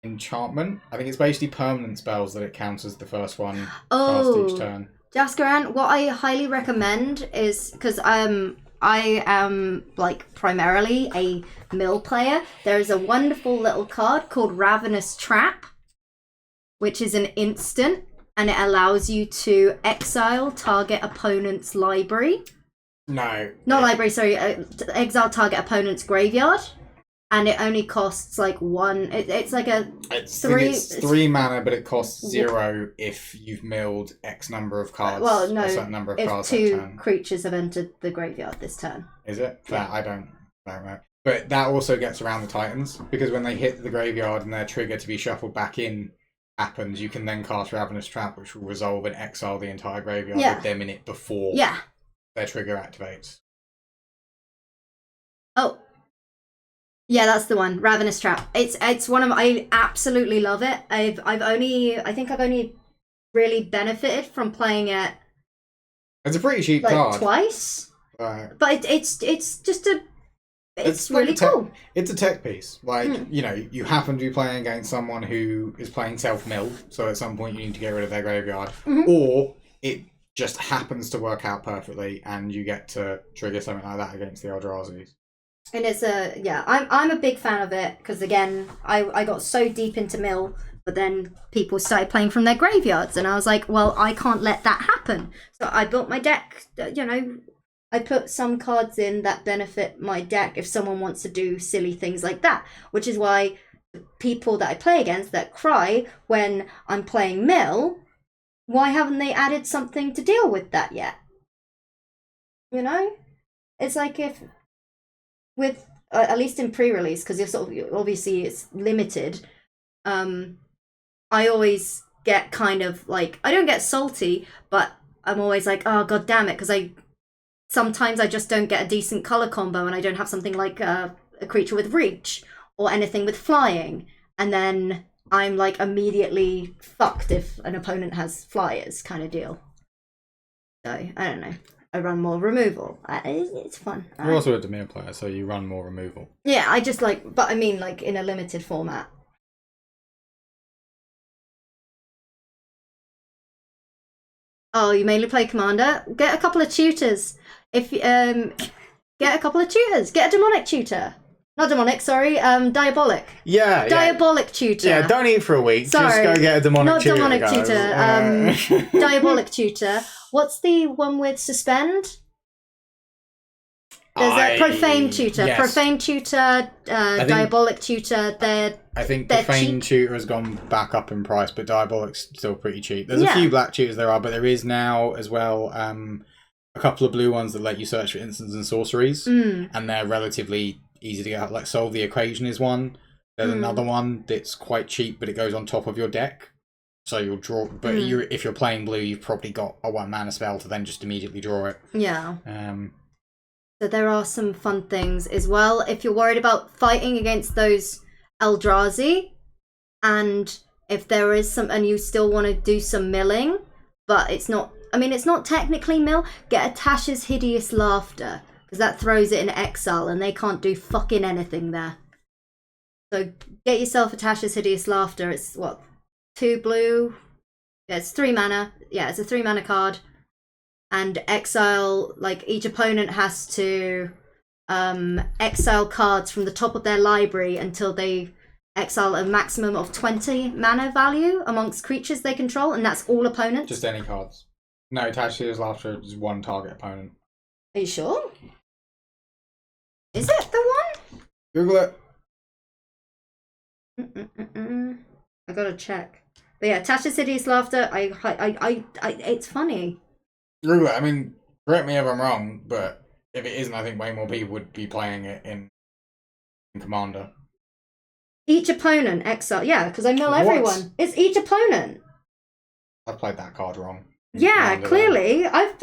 enchantment. I think it's basically permanent spells that it counts as the first one cast each turn. Jaskaran, what I highly recommend is, because I am like primarily a mill player, there is a wonderful little card called Ravenous Trap, which is an instant, and it allows you to exile target opponent's library. No. Not library, sorry. Exile target opponent's graveyard. And it only costs like one. It's like a it's three mana, but it costs 0 if you've milled X number of cards. Well, no. A certain number of cards if that turn. 2 creatures have entered the graveyard this turn. Is it? Yeah. That I don't know. But that also gets around the Titans, because when they hit the graveyard and their trigger to be shuffled back in happens, you can then cast Ravenous Trap, which will resolve and exile the entire graveyard with them in it before their trigger activates. Oh. Yeah, that's the one. Ravenous Trap. It's one of I absolutely love it. I think I've only really benefited from playing it. It's a pretty cheap like card. Twice. But it's just a it's like really cool. It's a tech piece. Like, you know, you happen to be playing against someone who is playing self-mill, so at some point you need to get rid of their graveyard. Or it just happens to work out perfectly and you get to trigger something like that against the Eldrazi's. And it's I'm a big fan of it, because again, I got so deep into mill, but then people started playing from their graveyards, and I was like, well, I can't let that happen. So I built my deck, you know, I put some cards in that benefit my deck if someone wants to do silly things like that, which is why the people that I play against that cry when I'm playing mill, why haven't they added something to deal with that yet? You know? It's like if... with at least in pre-release, because you're sort of obviously it's limited, I always get kind of like, I don't get salty, but I'm always like, oh god damn it, because sometimes I just don't get a decent color combo and I don't have something like a creature with reach or anything with flying, and then I'm like immediately fucked if an opponent has flyers, kind of deal. So I don't know, I run more removal. It's fun. You're also a Demir player, so you run more removal. Yeah, I just like, but I mean like in a limited format. Oh, you mainly play Commander? Get a couple of tutors. If get a couple of tutors. Get a demonic tutor. Not demonic, sorry. Diabolic. Yeah. Diabolic tutor. Yeah, don't eat for a week. Sorry, just go get a demonic tutor. Not demonic guys. tutor. Diabolic tutor. What's the one with suspend? There's a profane tutor. Yes. Profane tutor, diabolic tutor. I think profane tutor has gone back up in price, but diabolic's still pretty cheap. There's a few black tutors there are, but there is now as well a couple of blue ones that let you search for instants and sorceries, and they're relatively easy to get. Like Solve the Equation is one. There's another one that's quite cheap, but it goes on top of your deck. So you'll draw, but if you're playing blue, you've probably got a 1 mana spell to then just immediately draw it. Yeah. So there are some fun things as well. If you're worried about fighting against those Eldrazi, and if there is some, and you still want to do some milling, but it's not, I mean, it's not technically mill, get a Tasha's Hideous Laughter, because that throws it in exile and they can't do fucking anything there. So get yourself a Tasha's Hideous Laughter. It's what, 2 blue? Yeah, it's 3 mana. Yeah, it's a 3 mana card. And exile, like each opponent has to exile cards from the top of their library until they exile a maximum of 20 mana value amongst creatures they control, and that's all opponents. Just any cards. No, Tasha's Laughter is 1 target opponent. Are you sure? Is it the one? Google it. I gotta check. But yeah, Tasha's Hideous Laughter. It's funny. Google it. I mean, correct me if I'm wrong, but if it isn't, I think way more people would be playing it in Commander. Each opponent exile. Yeah, because I mill everyone. It's each opponent. I played that card wrong. Yeah, clearly. I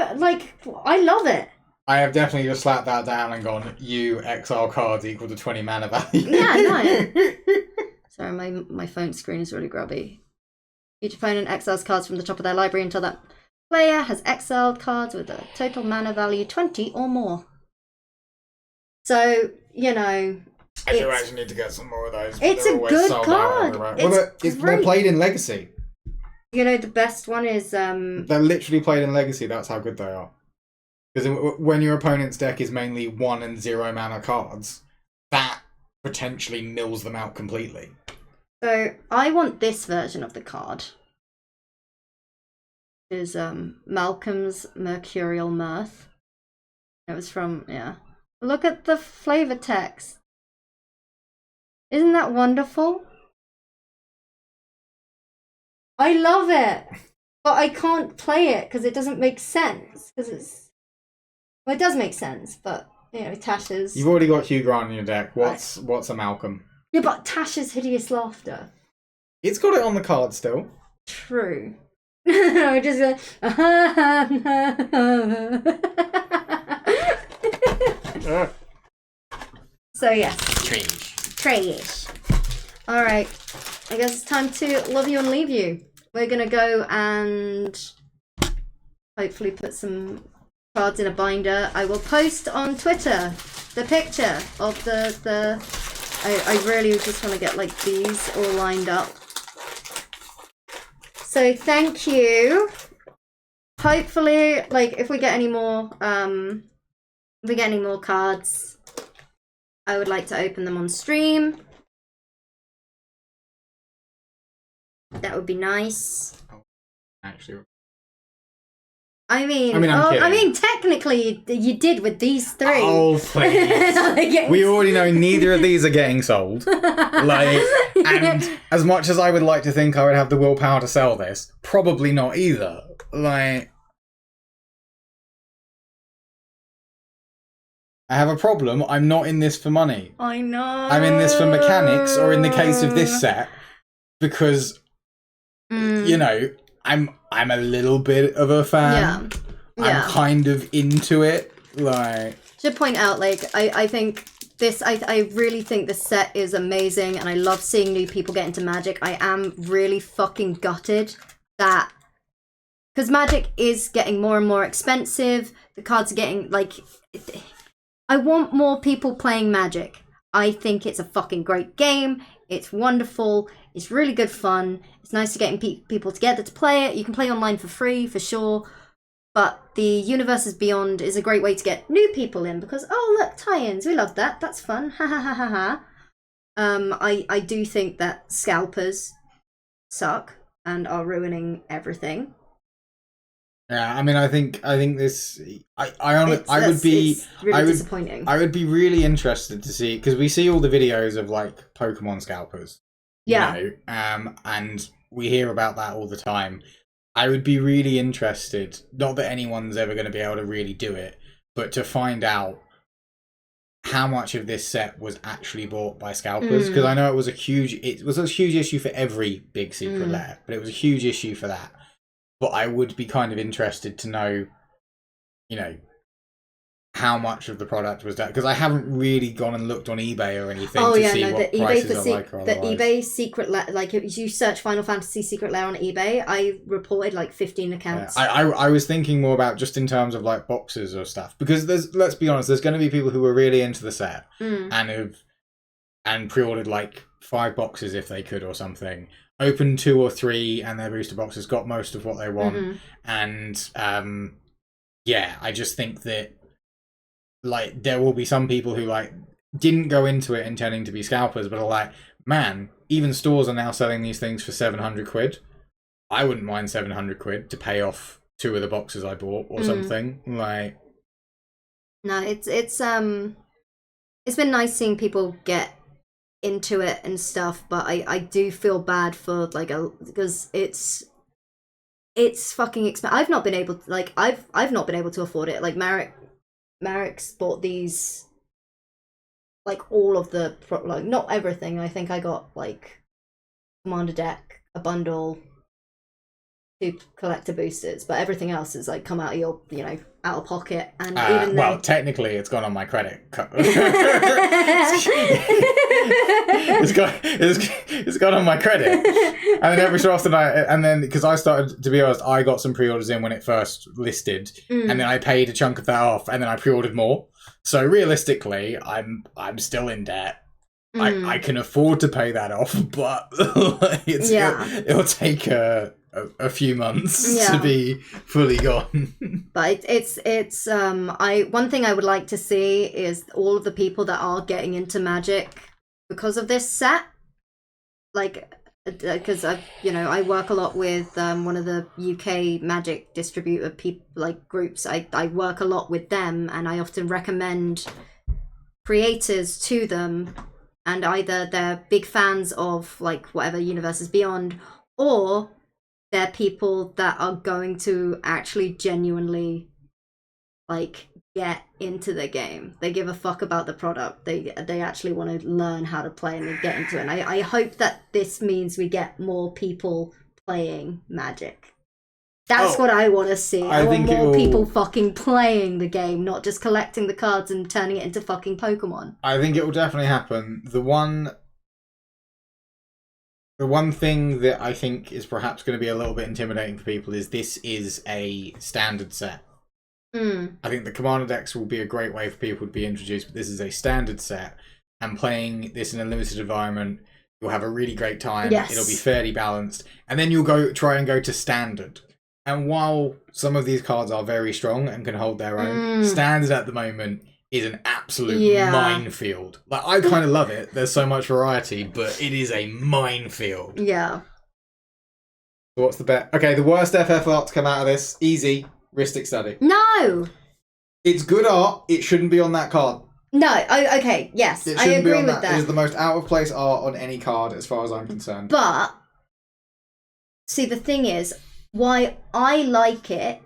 love it. I have definitely just slapped that down and gone, you exile cards equal to 20 mana value. Yeah, no. Sorry, my phone screen is really grubby. Each opponent exiles cards from the top of their library until that player has exiled cards with a total mana value 20 or more. So, you know, I do actually need to get some more of those. It's a good card. They're played in Legacy. You know, the best one is They're literally played in Legacy. That's how good they are. Because when your opponent's deck is mainly 1 and 0 mana cards, that potentially mills them out completely. So I want this version of the card. It is Malcolm's Mercurial Mirth. It was from, yeah. Look at the flavor text. Isn't that wonderful? I love it, but I can't play it because it doesn't make sense. Because it's, well, it does make sense, but you know, Tasha's. You've already got Hugh Grant in your deck. What's a Malcolm? Yeah, but Tasha's Hideous Laughter. It's got it on the card still. True. I just go. So yes. Trash. All right. I guess it's time to love you and leave you. We're gonna go and hopefully put some cards in a binder. I will post on Twitter the picture of the. I really just want to get like these all lined up. So thank you. Hopefully, like if we get any more, cards, I would like to open them on stream. That would be nice. Actually, I mean, technically, you did with these 3. Oh, please. We already know neither of these are getting sold. And as much as I would like to think I would have the willpower to sell this, probably not either. I have a problem. I'm not in this for money. I know. I'm in this for mechanics, or in the case of this set, because, you know, I'm a little bit of a fan. Yeah. I'm kind of into it. Should point out, I think this. I really think this set is amazing, and I love seeing new people get into Magic. I am really fucking gutted that because Magic is getting more and more expensive. The cards are getting I want more people playing Magic. I think it's a fucking great game. It's wonderful. It's really good fun. It's nice to get people together to play it. You can play online for free, for sure. But the Universes Beyond is a great way to get new people in because, oh, look, tie-ins. We love that. That's fun. Ha ha ha ha ha. I do think that scalpers suck and are ruining everything. Yeah, I mean, I think this. I would be really disappointing. I would be really interested to see because we see all the videos of like Pokemon scalpers. Yeah. You know, and we hear about that all the time. I would be really interested. Not that anyone's ever going to be able to really do it, but to find out how much of this set was actually bought by scalpers. Because I know it was a huge issue for every big secret lair, but it was a huge issue for that. But I would be kind of interested to know, you know, how much of the product was that because I haven't really gone and looked on eBay or anything to see what prices are like. The eBay secret lair, like if you search Final Fantasy secret lair on eBay, I reported like 15 accounts. Yeah, I was thinking more about just in terms of like boxes or stuff because let's be honest, there's going to be people who are really into the set and pre-ordered like 5 boxes if they could or something. Opened 2 or 3 and their booster boxes got most of what they want and yeah, I just think that like there will be some people who like didn't go into it intending to be scalpers but are like, man, even stores are now selling these things for 700 quid. I wouldn't mind 700 quid to pay off 2 of the boxes I bought or something. Like no, it's been nice seeing people get into it and stuff, but I do feel bad for because it's fucking expensive. I've not been able to I've not been able to afford it. Like Marek's bought these, like all of the like not everything. I think I got like Commander deck, a bundle, 2 collector boosters, but everything else is like come out of your out of pocket. And even well, technically, it's gone on my credit card. it's gone on my credit, and then every so often because I started, to be honest, I got some pre-orders in when it first listed, and then I paid a chunk of that off, and then I pre-ordered more. So realistically, I'm still in debt. I can afford to pay that off, but it'll take a few months to be fully gone. But it's one thing I would like to see is all of the people that are getting into Magic because of this set, like, because I work a lot with one of the UK Magic distributor people, like, groups. I work a lot with them, and I often recommend creators to them, and either they're big fans of, like, whatever Universes Beyond, or they're people that are going to actually genuinely, like, get into the game. They give a fuck about the product. They actually want to learn how to play and they get into it. And I hope that this means we get more people playing Magic. That's what I want to see. I want more people fucking playing the game, not just collecting the cards and turning it into fucking Pokemon. I think it will definitely happen. The one thing that I think is perhaps going to be a little bit intimidating for people is this is a standard set. I think the Commander decks will be a great way for people to be introduced, but this is a standard set, and playing this in a limited environment, you'll have a really great time. Yes. It'll be fairly balanced, and then you'll try and go to standard. And while some of these cards are very strong and can hold their own, standard at the moment is an absolute minefield. Like, I kind of love it. There's so much variety, but it is a minefield. Yeah. So what's the bet? Okay, the worst FF art to come out of this, easy. Ristic Study. No! It's good art. It shouldn't be on that card. No. Okay. Yes. I agree with that. It is the most out of place art on any card as far as I'm concerned. But, see, the thing is, why I like it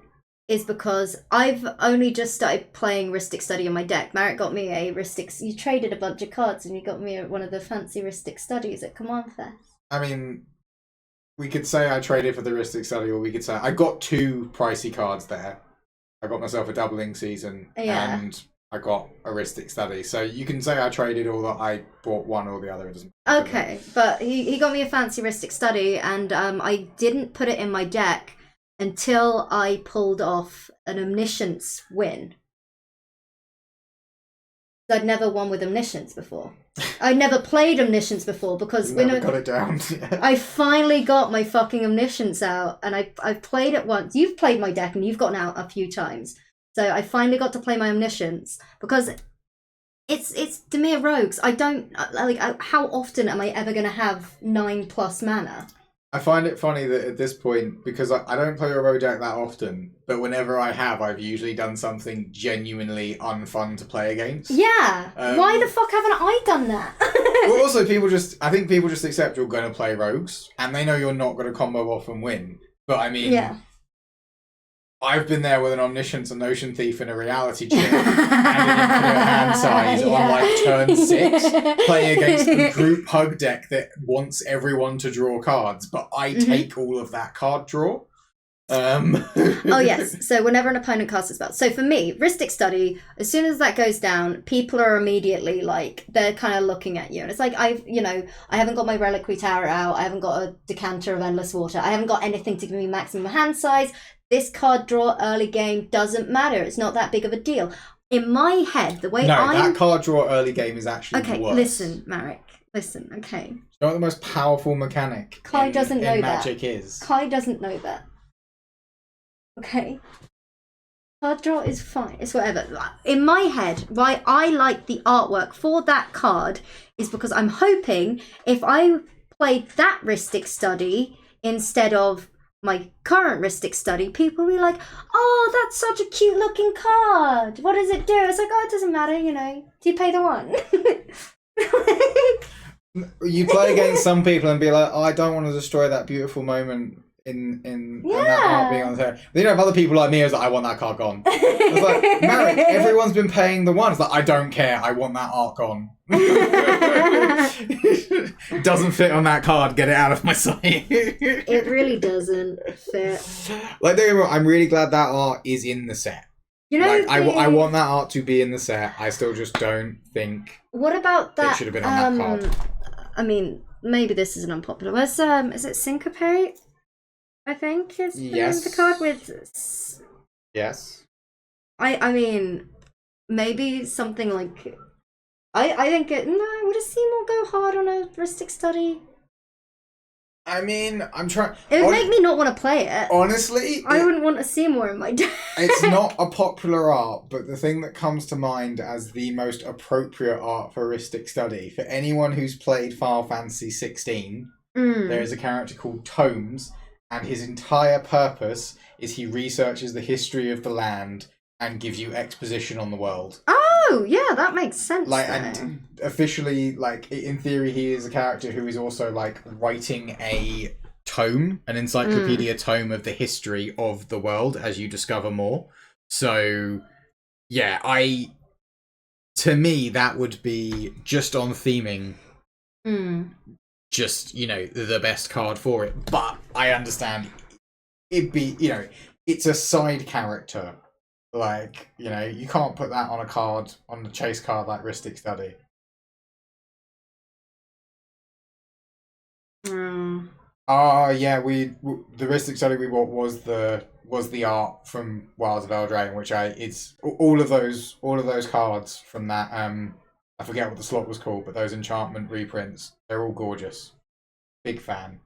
is because I've only just started playing Ristic Study on my deck. Merritt got me a Ristic... You traded a bunch of cards and you got me one of the fancy Ristic Studies at Command Fest. I mean... We could say I traded for the Ristic Study, or we could say I got 2 pricey cards there. I got myself a doubling season, and I got a Ristic Study. So you can say I traded, or that I bought one or the other. It doesn't matter. Okay, but he got me a fancy Ristic Study, and I didn't put it in my deck until I pulled off an Omniscience win. I'd never won with Omniscience before. I'd never played Omniscience before because never got it down. I finally got my fucking Omniscience out, and I played it once. You've played my deck and you've gotten out a few times, so I finally got to play my Omniscience because it's Dimir Rogues. I don't like. How often am I ever going to have 9+ mana? I find it funny that at this point, because I don't play a rogue deck that often, but whenever I have, I've usually done something genuinely unfun to play against. Yeah. Why the fuck haven't I done that? Well, also, I think people just accept you're going to play rogues, and they know you're not going to combo off and win. But I mean, I've been there with an Omniscience, an Ocean Thief, and a Reality Check, and an infinite hand size on like turn 6, playing against a group hug deck that wants everyone to draw cards, but I take all of that card draw. Oh yes, so whenever an opponent casts a spell. So for me, Ristic Study, as soon as that goes down, people are immediately like, they're kind of looking at you. And it's like, I haven't got my Reliquary Tower out, I haven't got a Decanter of Endless Water, I haven't got anything to give me maximum hand size. This card draw early game doesn't matter. It's not that big of a deal. In my head, the way that card draw early game is actually worse. Listen, Marek. Listen, okay. You know what the most powerful mechanic Kai doesn't know Magic is? Kai doesn't know that. Okay. Card draw is fine. It's whatever. In my head, why I like the artwork for that card is because I'm hoping if I played that Ristic Study instead of my current Ristic Study, people will be like, oh, that's such a cute looking card. What does it do? It's like, oh, it doesn't matter, Do you pay the one? You play against some people and be like, oh, I don't want to destroy that beautiful moment in that art being on the table. Then you have other people like me who's like, I want that card gone. It's like, Marek, everyone's been paying the one. It's like, I don't care. I want that art gone. Doesn't fit on that card. Get it out of my sight. It really doesn't fit. Like, don't get me wrong, I'm really glad that art is in the set. I want that art to be in the set. I still just don't think. What about that? It should have been on that card. I mean, maybe this isn't unpopular. Where's is it Syncopate? I think is the name of the card with. Yes. I mean, maybe something like I think would a Seymour go hard on a Ristic study? I mean, I'm trying. It would make me not want to play it. Honestly, I wouldn't want a Seymour in my deck. It's not a popular art, but the thing that comes to mind as the most appropriate art for Ristic study for anyone who's played Final Fantasy 16, there is a character called Tomes, and his entire purpose is he researches the history of the land and gives you exposition on the world. Oh, yeah, that makes sense. Like, and officially, like, in theory, he is a character who is also, like, writing a tome, an encyclopedia tome of the history of the world as you discover more. So, yeah, to me, that would be just on theming. Just, you know, the best card for it. But I understand it'd be, you know, it's a side character. Like, you know, you can't put that on a card, on the chase card like Ristic Study. Yeah, the Ristic Study we bought was the art from Wilds of Eldraine, which it's all of those cards from that. I forget what the slot was called, but those enchantment reprints, they're all gorgeous. Big fan.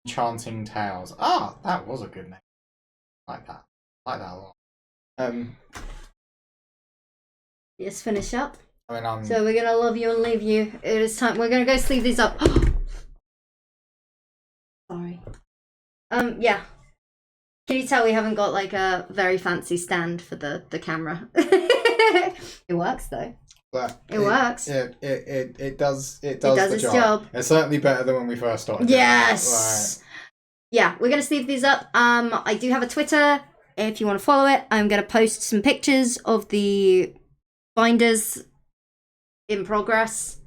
Enchanting Tales. That was a good name. Like that a lot. Let's finish up. I mean, so we're gonna love you and leave you. It is time. We're gonna go sleeve these up. Sorry. Yeah. Can you tell we haven't got like a very fancy stand for the camera? It works though. But it works. It does the its job. It's certainly better than when we first started. Yes. Yeah, we're gonna sleeve these up. I do have a Twitter if you want to follow it. I'm gonna post some pictures of the binders in progress.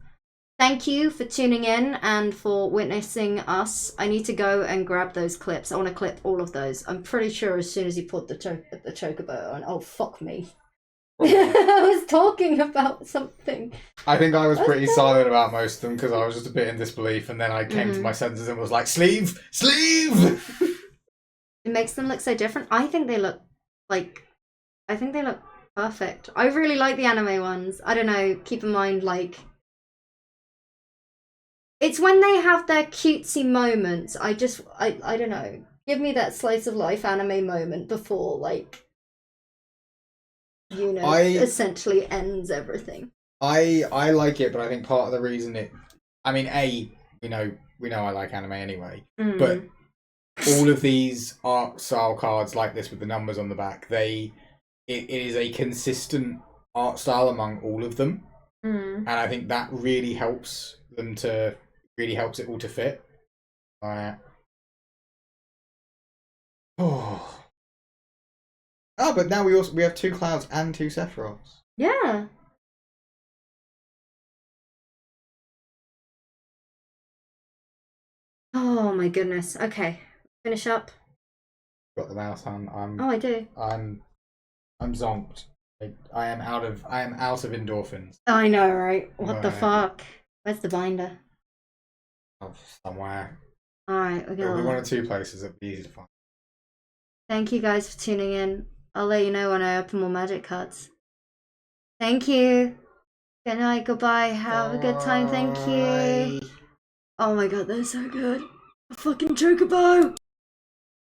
Thank you for tuning in and for witnessing us. I need to go and grab those clips. I want to clip all of those. I'm pretty sure as soon as you put the chocobo on. Oh, fuck me. I was talking about something. I think I was pretty silent about most of them because I was just a bit in disbelief, and then I came to my senses and was like, sleeve! It makes them look so different. I think they look perfect. I really like the anime ones. I don't know, keep in mind, like, it's when they have their cutesy moments. I don't know. Give me that slice of life anime moment before, like, you know, essentially ends everything. I like it, but I think part of the reason we know I like anime anyway, but all of these art style cards like this with the numbers on the back, it is a consistent art style among all of them, and I think that really helps it all to fit. But now we have 2 Clouds and 2 Sephiroths. Yeah. Oh my goodness. Okay. Finish up. Got the mouse on. I do. I'm zonked. I am out of endorphins. I know, right? What the fuck? Where's the binder? Somewhere. Alright, It'll be one of 2 places that'll be easy to find. Thank you guys for tuning in. I'll let you know when I open more magic cards. Thank you. Good night, goodbye. Have a good time. Thank you. Oh my god, they're so good. A fucking chocobo!